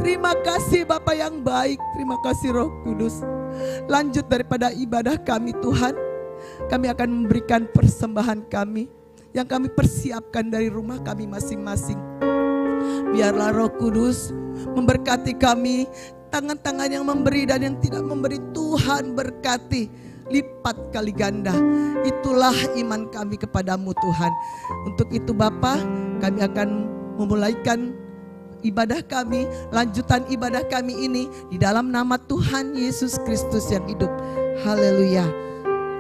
Terima kasih Bapa yang baik, terima kasih Roh Kudus. Lanjut daripada ibadah kami Tuhan, kami akan memberikan persembahan kami. yang kami persiapkan dari rumah kami masing-masing. Biarlah Roh Kudus memberkati kami, tangan-tangan yang memberi dan yang tidak memberi, Tuhan berkati lipat kali ganda. Itulah iman kami kepadamu Tuhan. Untuk itu Bapa, kami akan memulaikan ibadah kami, lanjutan ibadah kami ini di dalam nama Tuhan Yesus Kristus yang hidup. Haleluya.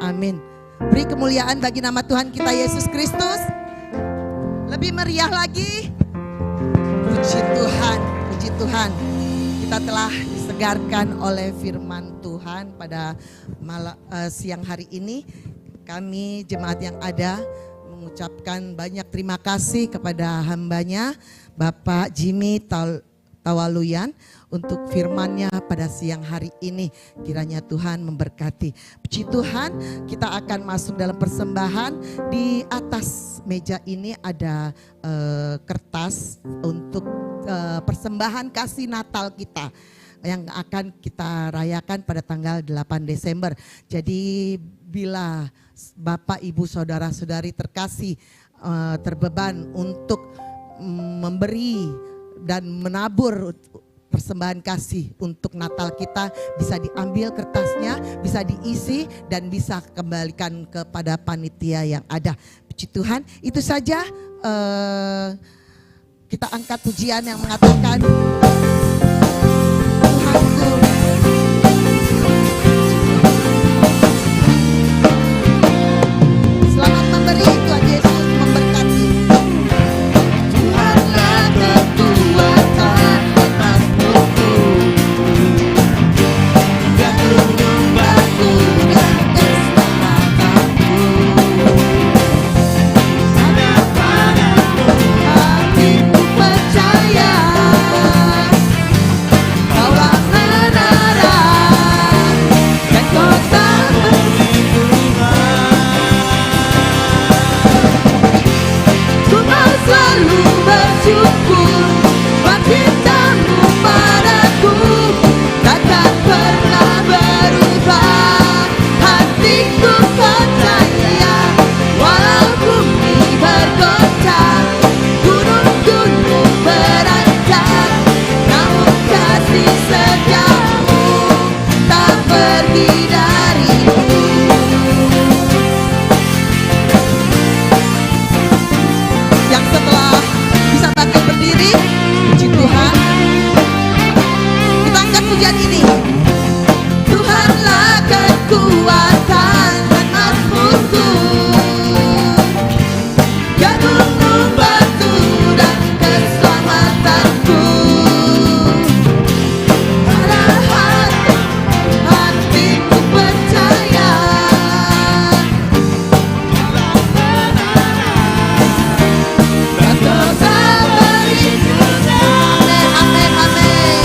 Amin. Beri kemuliaan bagi nama Tuhan kita Yesus Kristus. Lebih meriah lagi. Puji Tuhan, puji Tuhan. Kita telah disegarkan oleh firman Tuhan pada siang hari ini. Kami jemaat yang ada mengucapkan banyak terima kasih kepada hambanya Bapak Jimmy Tawaluyan untuk firman-Nya pada siang hari ini. Kiranya Tuhan memberkati. Puji Tuhan, kita akan masuk dalam persembahan. Di atas meja ini ada kertas untuk persembahan kasih Natal kita yang akan kita rayakan pada tanggal 8 Desember. Jadi bila Bapak, Ibu, Saudara-saudari terkasih terbeban untuk memberi dan menabur persembahan kasih untuk Natal kita, bisa diambil kertasnya, bisa diisi dan bisa kembalikan kepada panitia yang ada. Puji Tuhan, itu saja. Kita angkat pujian yang mengatakan Tuhanku. Selamat memberi, Tuhan Yesus memberkati. Tuhanlah kekuatan atasku, dan menyembahku dan keselamatanku. Hatiku percaya bahwa menara dan kota ku mau selalu bersyukur, cintamu padaku takkan pernah berubah. Hatiku percaya walau bumi bergoncang, gunung-gunung beranjak, namun kasih setiamu tak pergi dariku. Yang setelah bisa bangkit berdiri, puji Tuhan. Kita angkat pujian ini. Tuhanlah kekuatan dan mazmurku, ya gunung batu dan keselamatanku. Pada hatiku percaya dan dosa beriku. Amin, amin, amin.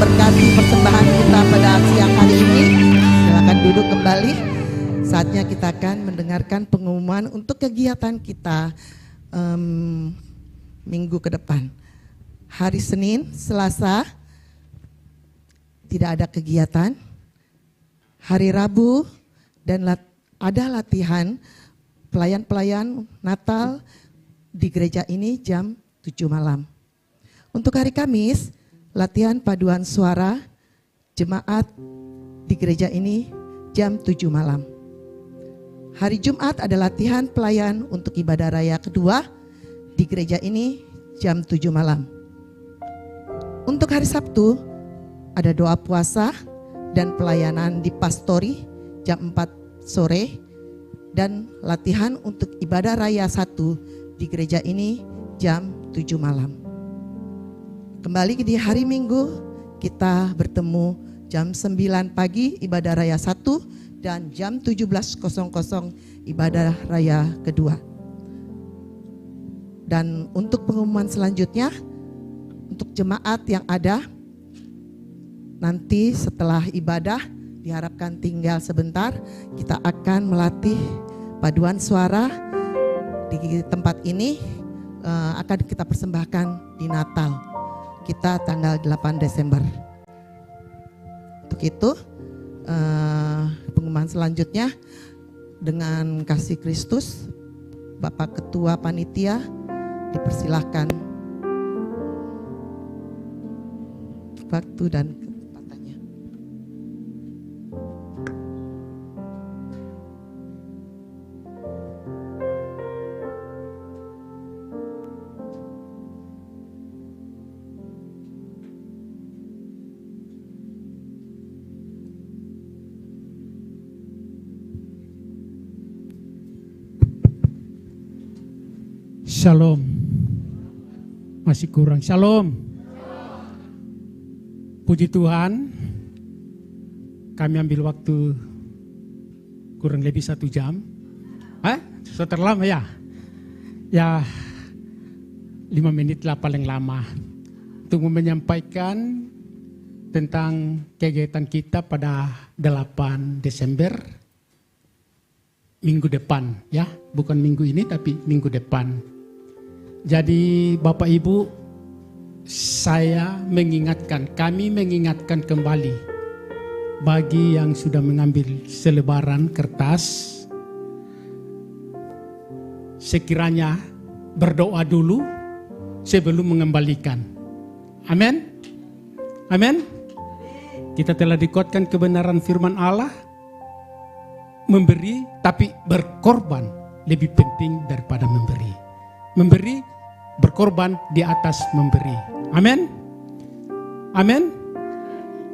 memberkati persembahan kita pada siang hari ini. Silakan duduk kembali. Saatnya kita akan mendengarkan pengumuman untuk kegiatan kita minggu ke depan. Hari Senin, Selasa tidak ada kegiatan. Hari Rabu dan ada latihan pelayan-pelayan Natal di gereja ini jam 7 malam. Untuk hari Kamis, latihan paduan suara jemaat di gereja ini jam 7 malam. Hari Jumat ada latihan pelayan untuk ibadah raya kedua di gereja ini jam 7 malam. Untuk hari Sabtu ada doa puasa dan pelayanan di pastori jam 4 sore dan latihan untuk ibadah raya 1 di gereja ini jam 7 malam. Kembali di hari Minggu kita bertemu jam 9 pagi ibadah raya 1 dan jam 17.00 ibadah raya kedua. Dan untuk pengumuman selanjutnya untuk jemaat yang ada nanti setelah ibadah diharapkan tinggal sebentar, kita akan melatih paduan suara di tempat ini akan kita persembahkan di Natal. Kita tanggal 8 Desember. Untuk itu pengumuman selanjutnya dengan kasih Kristus, Bapak Ketua Panitia dipersilahkan waktu dan kesempatannya. Shalom. Masih kurang. Shalom. Puji Tuhan. Kami ambil waktu kurang lebih 1 jam. Sudah terlama ya? Ya 5 menit lah paling lama. Untuk menyampaikan tentang kegiatan kita pada 8 Desember. Minggu depan ya. Bukan minggu ini tapi minggu depan. Jadi Bapak Ibu, kami mengingatkan kembali bagi yang sudah mengambil selebaran kertas, sekiranya berdoa dulu sebelum mengembalikan. Amin. Amin. Kita telah dikuatkan kebenaran firman Allah, memberi tapi berkorban lebih penting daripada memberi. Memberi, berkorban di atas memberi. Amin. Amin.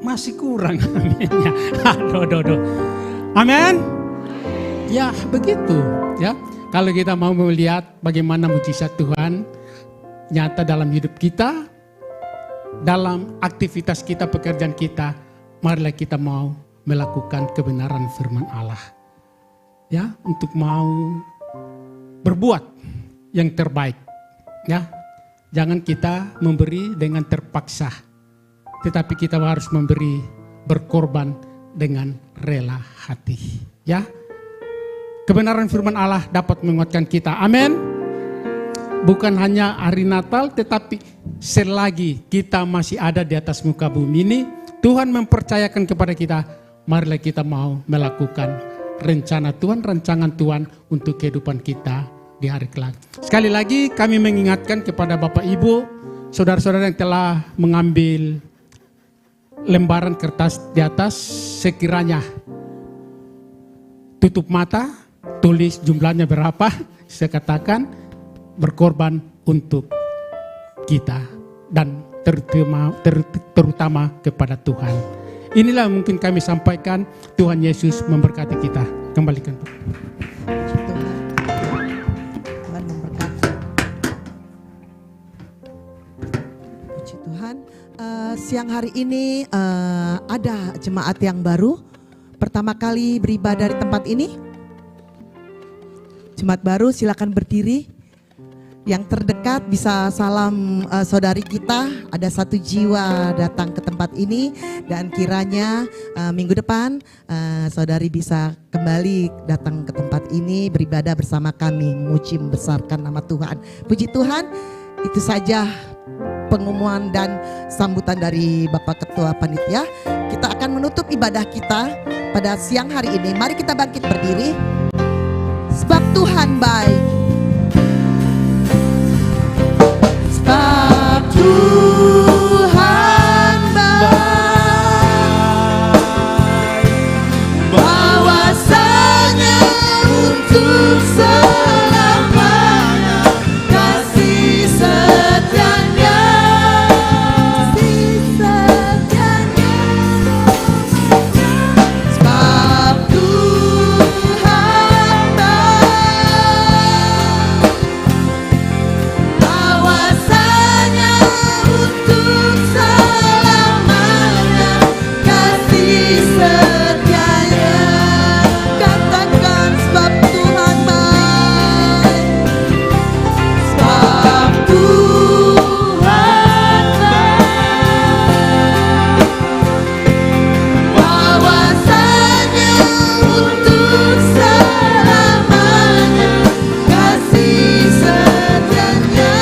Masih kurang aminnya. Aduh. Amin. Ya begitu ya. Kalau kita mau melihat bagaimana mujizat Tuhan nyata dalam hidup kita, dalam aktivitas kita, pekerjaan kita, marilah kita mau melakukan kebenaran firman Allah. Ya, untuk mau berbuat yang terbaik, ya. Jangan kita memberi dengan terpaksa, tetapi kita harus memberi berkorban dengan rela hati, ya. Kebenaran firman Allah dapat menguatkan kita, amin. Bukan hanya hari Natal, tetapi selagi kita masih ada di atas muka bumi ini, Tuhan mempercayakan kepada kita, marilah kita mau melakukan rencana Tuhan, rancangan Tuhan untuk kehidupan kita di hari kelak. Sekali lagi kami mengingatkan kepada Bapak Ibu, saudara-saudara yang telah mengambil lembaran kertas di atas, sekiranya tutup mata, tulis jumlahnya berapa, saya katakan berkorban untuk kita dan terutama kepada Tuhan. Inilah mungkin kami sampaikan. Tuhan Yesus memberkati kita. Kembalikan. Siang hari ini ada jemaat yang baru pertama kali beribadah di tempat ini. Jemaat baru silakan berdiri. Yang terdekat bisa salam saudari kita, ada 1 jiwa datang ke tempat ini dan kiranya minggu depan saudari bisa kembali datang ke tempat ini beribadah bersama kami, memuji membesarkan nama Tuhan. Puji Tuhan, itu saja pengumuman dan sambutan dari Bapak Ketua Panitia. Kita akan menutup ibadah kita pada siang hari ini. Mari kita bangkit berdiri. Sebab Tuhan baik. Sebab Tuhan baik, bahwasanya untuk selamanya kasih setianya, sebab Tuhan baik, bahwasanya untuk selamanya kasih setianya. Katakan sebab Tuhan baik, sebab Tuhan baik, bahwasanya untuk selamanya kasih setianya, kasih setianya,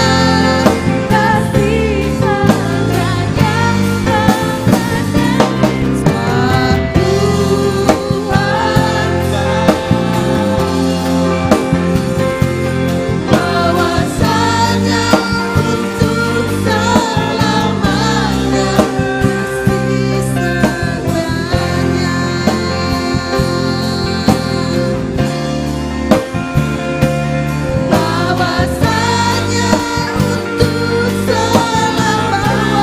sebab Tuhan bahwasanya untuk selamanya kasih setianya. Bahwasanya untuk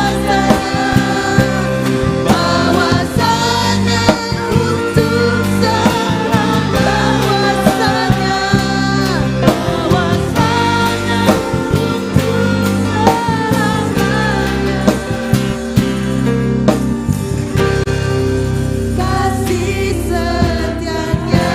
selamanya, bahwasanya untuk selamanya, bahwasanya kasih setianya.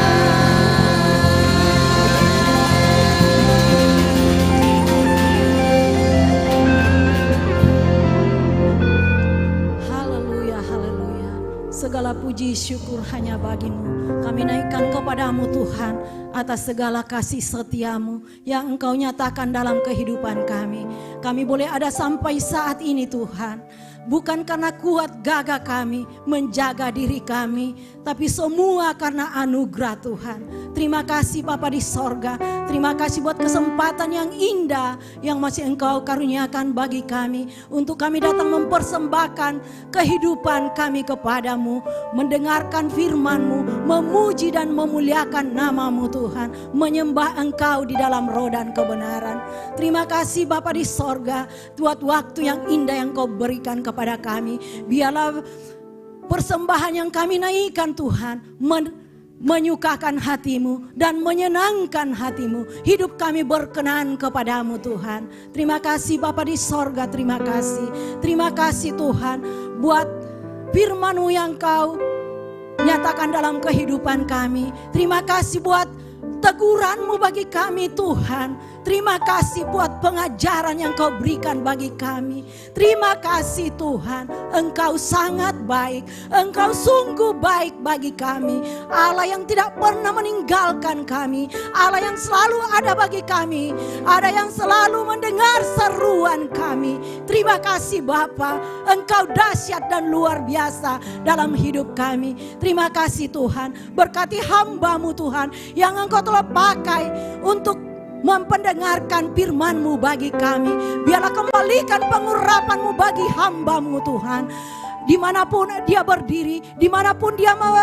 Haleluya, haleluya. Segala puji syukur hanya bagimu. Kami naikkan kepadamu Tuhan atas segala kasih setiamu yang Engkau nyatakan dalam kehidupan kami. Kami boleh ada sampai saat ini Tuhan. Bukan karena kuat gagah kami menjaga diri kami, tapi semua karena anugerah Tuhan. Terima kasih Bapa di sorga. Terima kasih buat kesempatan yang indah yang masih Engkau karuniakan bagi kami. Untuk kami datang mempersembahkan kehidupan kami kepadamu. Mendengarkan firman-Mu, memuji dan memuliakan nama-Mu Tuhan. Menyembah Engkau di dalam roh dan kebenaran. Terima kasih Bapa di sorga. Buat waktu yang indah yang Kau berikan kepada kami. Biarlah persembahan yang kami naikkan Tuhan menyukakan hati-Mu dan menyenangkan hati-Mu. Hidup kami berkenan kepadamu Tuhan. Terima kasih Bapa di sorga, terima kasih. Terima kasih Tuhan buat firman-Mu yang Kau nyatakan dalam kehidupan kami. Terima kasih buat teguran-Mu bagi kami Tuhan. Terima kasih buat pengajaran yang Kau berikan bagi kami. Terima kasih Tuhan, Engkau sangat baik. Engkau sungguh baik bagi kami. Allah yang tidak pernah meninggalkan kami. Allah yang selalu ada bagi kami. Ada yang selalu mendengar seruan kami. Terima kasih Bapa, Engkau dahsyat dan luar biasa dalam hidup kami. Terima kasih Tuhan, berkati hamba-Mu Tuhan yang Engkau telah pakai untuk mempendengarkan firman-Mu bagi kami. Biarlah kembalikan pengurapan-Mu bagi hamba-Mu Tuhan. Dimanapun dia berdiri, dimanapun dia mau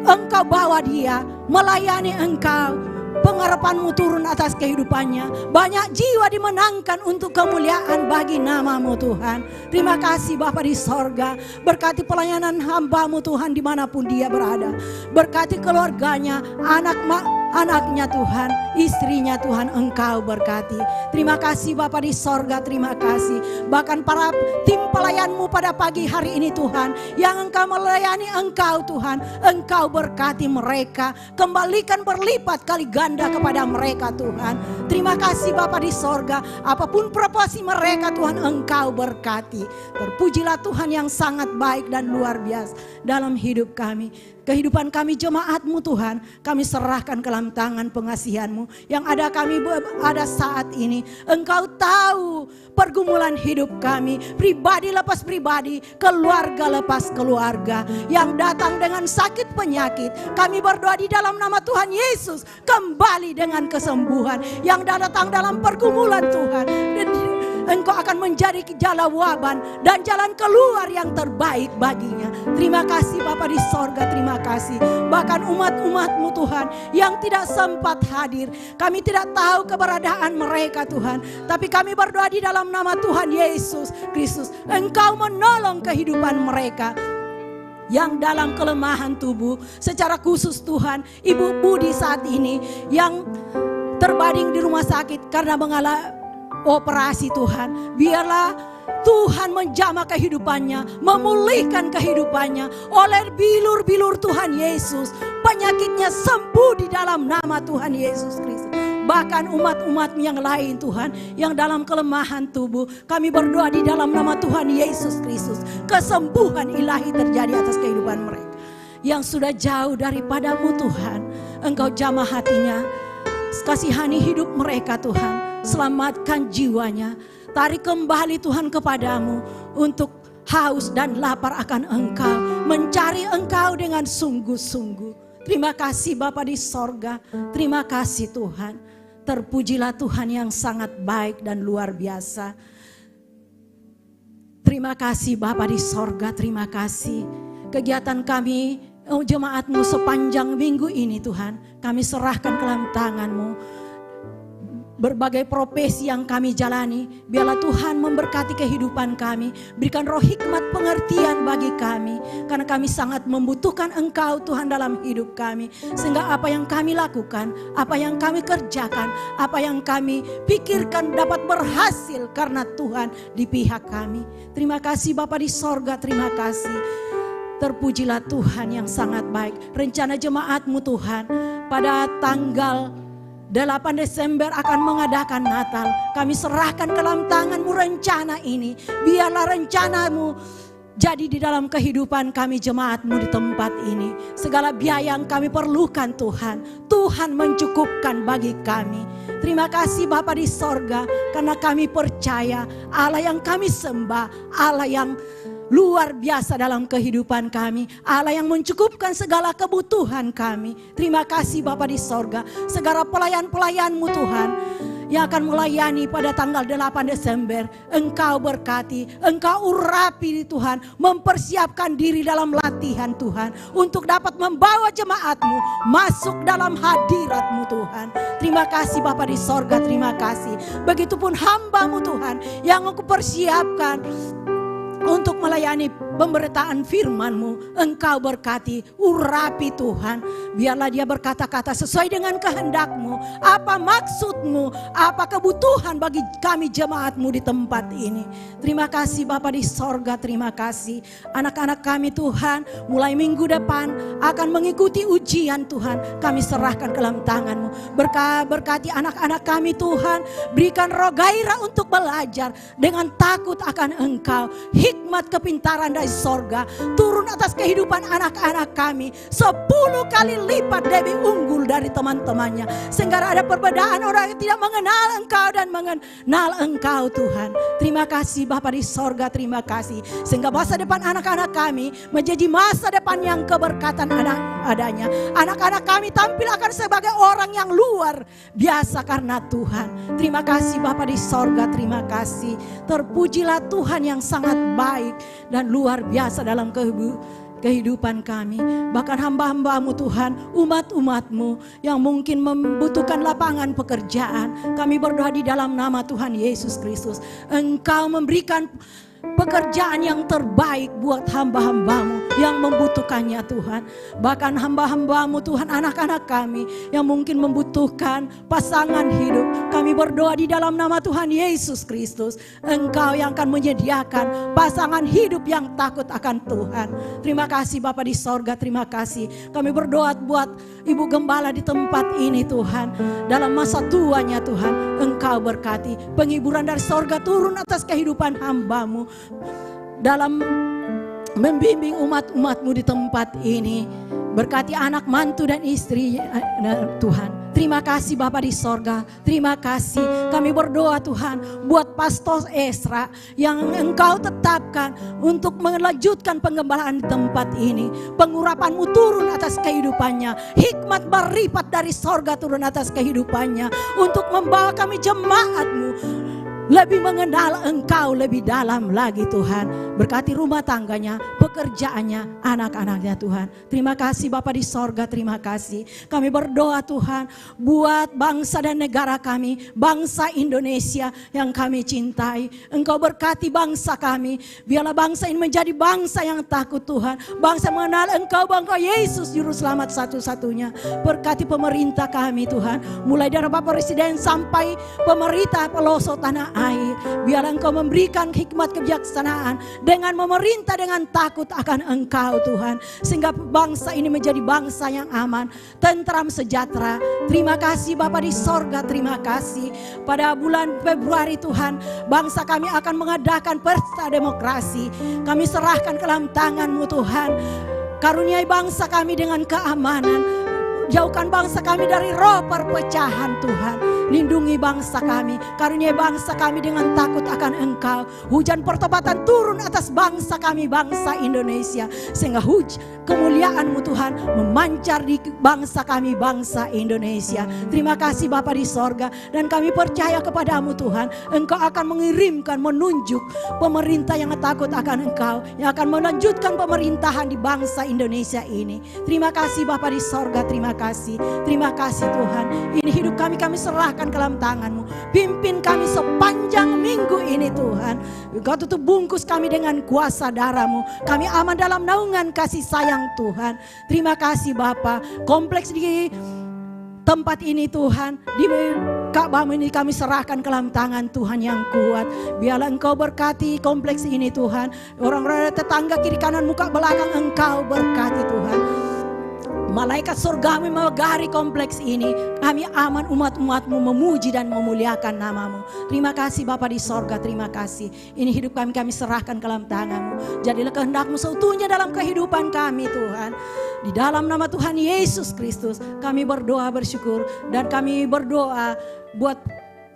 Engkau bawa dia melayani Engkau. Pengharapan-Mu turun atas kehidupannya. Banyak jiwa dimenangkan untuk kemuliaan bagi nama-Mu Tuhan. Terima kasih Bapa di sorga. Berkati pelayanan hamba-Mu Tuhan dimanapun dia berada. Berkati keluarganya, anaknya Tuhan, istrinya Tuhan Engkau berkati. Terima kasih Bapa di sorga, terima kasih. Bahkan para tim pelayan-Mu pada pagi hari ini Tuhan, yang Engkau melayani Engkau Tuhan, Engkau berkati mereka, kembalikan berlipat kali ganda kepada mereka Tuhan. Terima kasih Bapa di sorga, apapun proporsi mereka Tuhan Engkau berkati. Terpujilah Tuhan yang sangat baik dan luar biasa dalam hidup kami. Kehidupan kami jemaat-Mu Tuhan, kami serahkan ke dalam tangan pengasihan-Mu. Yang ada kami ada saat ini, Engkau tahu pergumulan hidup kami, pribadi lepas pribadi, keluarga lepas keluarga, yang datang dengan sakit penyakit. Kami berdoa di dalam nama Tuhan Yesus, kembali dengan kesembuhan. Yang datang dalam pergumulan Tuhan, Engkau akan menjadi jawaban dan jalan keluar yang terbaik baginya. Terima kasih Bapa di sorga, terima kasih. Bahkan umat-umat-Mu Tuhan yang tidak sempat hadir, kami tidak tahu keberadaan mereka Tuhan, tapi kami berdoa di dalam nama Tuhan Yesus Kristus, Engkau menolong kehidupan mereka yang dalam kelemahan tubuh. Secara khusus Tuhan, Ibu Budi saat ini yang terbaring di rumah sakit karena mengalami operasi Tuhan, biarlah Tuhan menjamah kehidupannya, memulihkan kehidupannya oleh bilur-bilur Tuhan Yesus. Penyakitnya sembuh di dalam nama Tuhan Yesus Kristus. Bahkan umat-umat yang lain Tuhan, yang dalam kelemahan tubuh, kami berdoa di dalam nama Tuhan Yesus Kristus, kesembuhan ilahi terjadi atas kehidupan mereka. Yang sudah jauh daripada-Mu Tuhan, Engkau jamah hatinya, kasihani hidup mereka Tuhan. Selamatkan jiwanya, tarik kembali Tuhan kepadamu untuk haus dan lapar akan Engkau, mencari Engkau dengan sungguh-sungguh. Terima kasih Bapa di sorga, terima kasih Tuhan. Terpujilah Tuhan yang sangat baik dan luar biasa. Terima kasih Bapa di sorga, terima kasih. Kegiatan kami, jemaat-Mu sepanjang minggu ini Tuhan, kami serahkan ke dalam tangan-Mu. Berbagai profesi yang kami jalani, biarlah Tuhan memberkati kehidupan kami, berikan roh hikmat pengertian bagi kami, karena kami sangat membutuhkan Engkau Tuhan dalam hidup kami, sehingga apa yang kami lakukan, apa yang kami kerjakan, apa yang kami pikirkan dapat berhasil karena Tuhan di pihak kami. Terima kasih Bapa di sorga, terima kasih. Terpujilah Tuhan yang sangat baik. Rencana jemaat-Mu Tuhan pada tanggal 8 Desember akan mengadakan Natal. Kami serahkan ke dalam tangan-Mu rencana ini. Biarlah rencana-Mu jadi di dalam kehidupan kami jemaat-Mu di tempat ini. Segala biaya yang kami perlukan Tuhan, Tuhan mencukupkan bagi kami. Terima kasih Bapa di sorga, karena kami percaya Allah yang kami sembah, Allah yang luar biasa dalam kehidupan kami, Allah yang mencukupkan segala kebutuhan kami. Terima kasih Bapa di sorga, segala pelayan-pelayan-Mu Tuhan yang akan melayani pada tanggal 8 Desember. Engkau berkati, Engkau urapi Tuhan, mempersiapkan diri dalam latihan Tuhan, untuk dapat membawa jemaat-Mu masuk dalam hadirat-Mu Tuhan. Terima kasih Bapa di sorga, terima kasih. Begitupun hamba-Mu Tuhan yang Engkau persiapkan untuk melayani pemberitaan firman-Mu. Engkau berkati, urapi Tuhan. Biarlah dia berkata-kata sesuai dengan kehendak-Mu. Apa maksud-Mu, apa kebutuhan bagi kami jemaat-Mu di tempat ini. Terima kasih Bapa di sorga, terima kasih. Anak-anak kami Tuhan, mulai minggu depan akan mengikuti ujian Tuhan. Kami serahkan ke dalam tangan-Mu. Berkati anak-anak kami Tuhan, berikan roh gairah untuk belajar dengan takut akan Engkau. Hikmat kepintaran dari sorga turun atas kehidupan anak-anak kami 10 kali lipat lebih unggul dari teman-temannya, sehingga ada perbedaan orang yang tidak mengenal Engkau dan mengenal Engkau Tuhan. Terima kasih Bapa di sorga, terima kasih, sehingga masa depan anak-anak kami menjadi masa depan yang keberkatan adanya. Anak-anak kami tampil akan sebagai orang yang luar biasa karena Tuhan. Terima kasih Bapa di sorga, terima kasih. Terpujilah Tuhan yang sangat baik dan luar biasa dalam kehidupan kami. Bahkan hamba-hamba-Mu Tuhan, umat-umat-Mu yang mungkin membutuhkan lapangan pekerjaan, kami berdoa di dalam nama Tuhan Yesus Kristus. Engkau memberikan pekerjaan yang terbaik buat hamba-hambamu yang membutuhkannya Tuhan. Bahkan hamba-hambamu Tuhan, anak-anak kami yang mungkin membutuhkan pasangan hidup. Kami berdoa di dalam nama Tuhan Yesus Kristus, Engkau yang akan menyediakan pasangan hidup yang takut akan Tuhan. Terima kasih Bapa di sorga, terima kasih. Kami berdoa buat Ibu Gembala di tempat ini Tuhan. Dalam masa tuanya Tuhan, Engkau berkati. Penghiburan dari sorga turun atas kehidupan hamba-Mu dalam membimbing umat-umat-Mu di tempat ini. Berkati anak, mantu dan istri Tuhan. Terima kasih Bapa di sorga, terima kasih. Kami berdoa Tuhan buat Pastor Esra yang Engkau tetapkan untuk melanjutkan penggembalaan di tempat ini. Pengurapan-Mu turun atas kehidupannya, hikmat berlipat dari sorga turun atas kehidupannya untuk membawa kami jemaat-Mu lebih mengenal Engkau lebih dalam lagi Tuhan. Berkati rumah tangganya, pekerjaannya, anak-anaknya Tuhan. Terima kasih Bapa di sorga, terima kasih. Kami berdoa Tuhan buat bangsa dan negara kami, bangsa Indonesia yang kami cintai. Engkau berkati bangsa kami, biarlah bangsa ini menjadi bangsa yang takut Tuhan. Bangsa mengenal Engkau, bangsa Yesus Juru Selamat satu-satunya. Berkati pemerintah kami Tuhan, mulai dari Bapak Presiden sampai pemerintah pelosok tanah air. Biarlah Engkau memberikan hikmat kebijaksanaan dengan memerintah dengan takut akan Engkau Tuhan, sehingga bangsa ini menjadi bangsa yang aman, tentram, sejahtera. Terima kasih Bapa di sorga, terima kasih. Pada bulan Februari Tuhan, bangsa kami akan mengadakan pesta demokrasi. Kami serahkan ke dalam tangan-Mu Tuhan. Karuniai bangsa kami dengan keamanan. Jauhkan bangsa kami dari roh perpecahan Tuhan. Lindungi bangsa kami, karuniai bangsa kami dengan takut akan Engkau. Hujan pertobatan turun atas bangsa kami, bangsa Indonesia, sehingga kemuliaan-Mu Tuhan memancar di bangsa kami, bangsa Indonesia. Terima kasih Bapa di sorga, dan kami percaya kepadamu Tuhan. Engkau akan mengirimkan, menunjuk pemerintah yang takut akan Engkau, yang akan melanjutkan pemerintahan di bangsa Indonesia ini. Terima kasih Bapa di sorga, terima kasih. Terima kasih Tuhan. Ini hidup kami serahkan ke dalam tangan-Mu. Pimpin kami sepanjang minggu ini Tuhan. Engkau tutup bungkus kami dengan kuasa darah-Mu. Kami aman dalam naungan kasih sayang Tuhan. Terima kasih Bapa. Kompleks di tempat ini Tuhan, di Ka'bah ini kami serahkan ke dalam tangan Tuhan yang kuat. Biarlah Engkau berkati kompleks ini Tuhan. Orang-orang tetangga kiri kanan muka belakang Engkau berkati Tuhan. Malaikat surgamu memagari kompleks ini. Kami aman, umat-umat-Mu memuji dan memuliakan nama-Mu. Terima kasih Bapa di sorga, terima kasih. Ini hidup kami serahkan ke dalam tangan-Mu. Jadilah kehendak-Mu seutuhnya dalam kehidupan kami Tuhan. Di dalam nama Tuhan Yesus Kristus kami berdoa bersyukur. Dan kami berdoa buat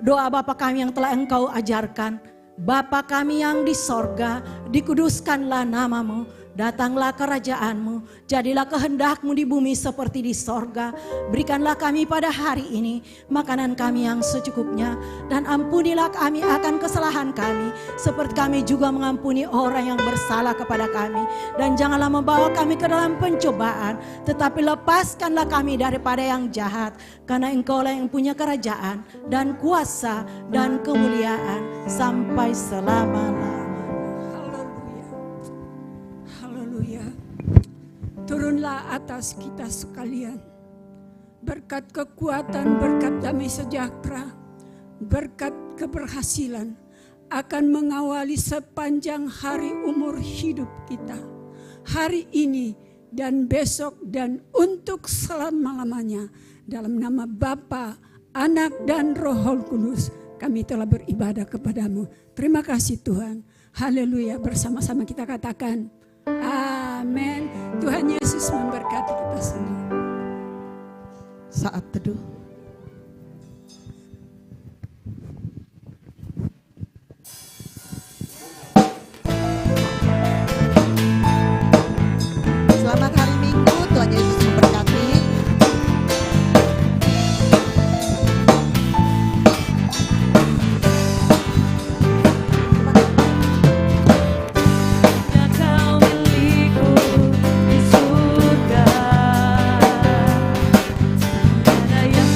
doa Bapa kami yang telah Engkau ajarkan. Bapa kami yang di sorga, dikuduskanlah nama-Mu. Datanglah kerajaan-Mu, jadilah kehendak-Mu di bumi seperti di sorga. Berikanlah kami pada hari ini makanan kami yang secukupnya, dan ampunilah kami akan kesalahan kami, seperti kami juga mengampuni orang yang bersalah kepada kami. Dan janganlah membawa kami ke dalam pencobaan, tetapi lepaskanlah kami daripada yang jahat, karena Engkau-lah yang punya kerajaan dan kuasa dan kemuliaan sampai selama-lamanya. Turunlah atas kita sekalian berkat kekuatan, berkat damai sejahtera, berkat keberhasilan akan mengawali sepanjang hari umur hidup kita, hari ini dan besok dan untuk selama-lamanya. Dalam nama Bapa, Anak dan Roh Kudus kami telah beribadah kepadamu. Terima kasih Tuhan. Haleluya. Bersama-sama kita katakan amin. Tuhan Yesus memberkati kita semua. Saat teduh. Selamat hari Minggu, Tuhan Yesus memberkati. Yang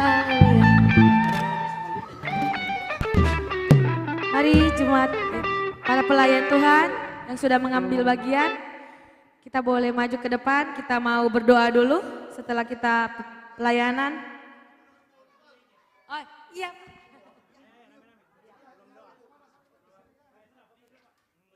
Haleluya. Mari jemaat, para pelayan Tuhan yang sudah mengambil bagian, kita boleh maju ke depan, kita mau berdoa dulu setelah kita pelayanan. Oh iya.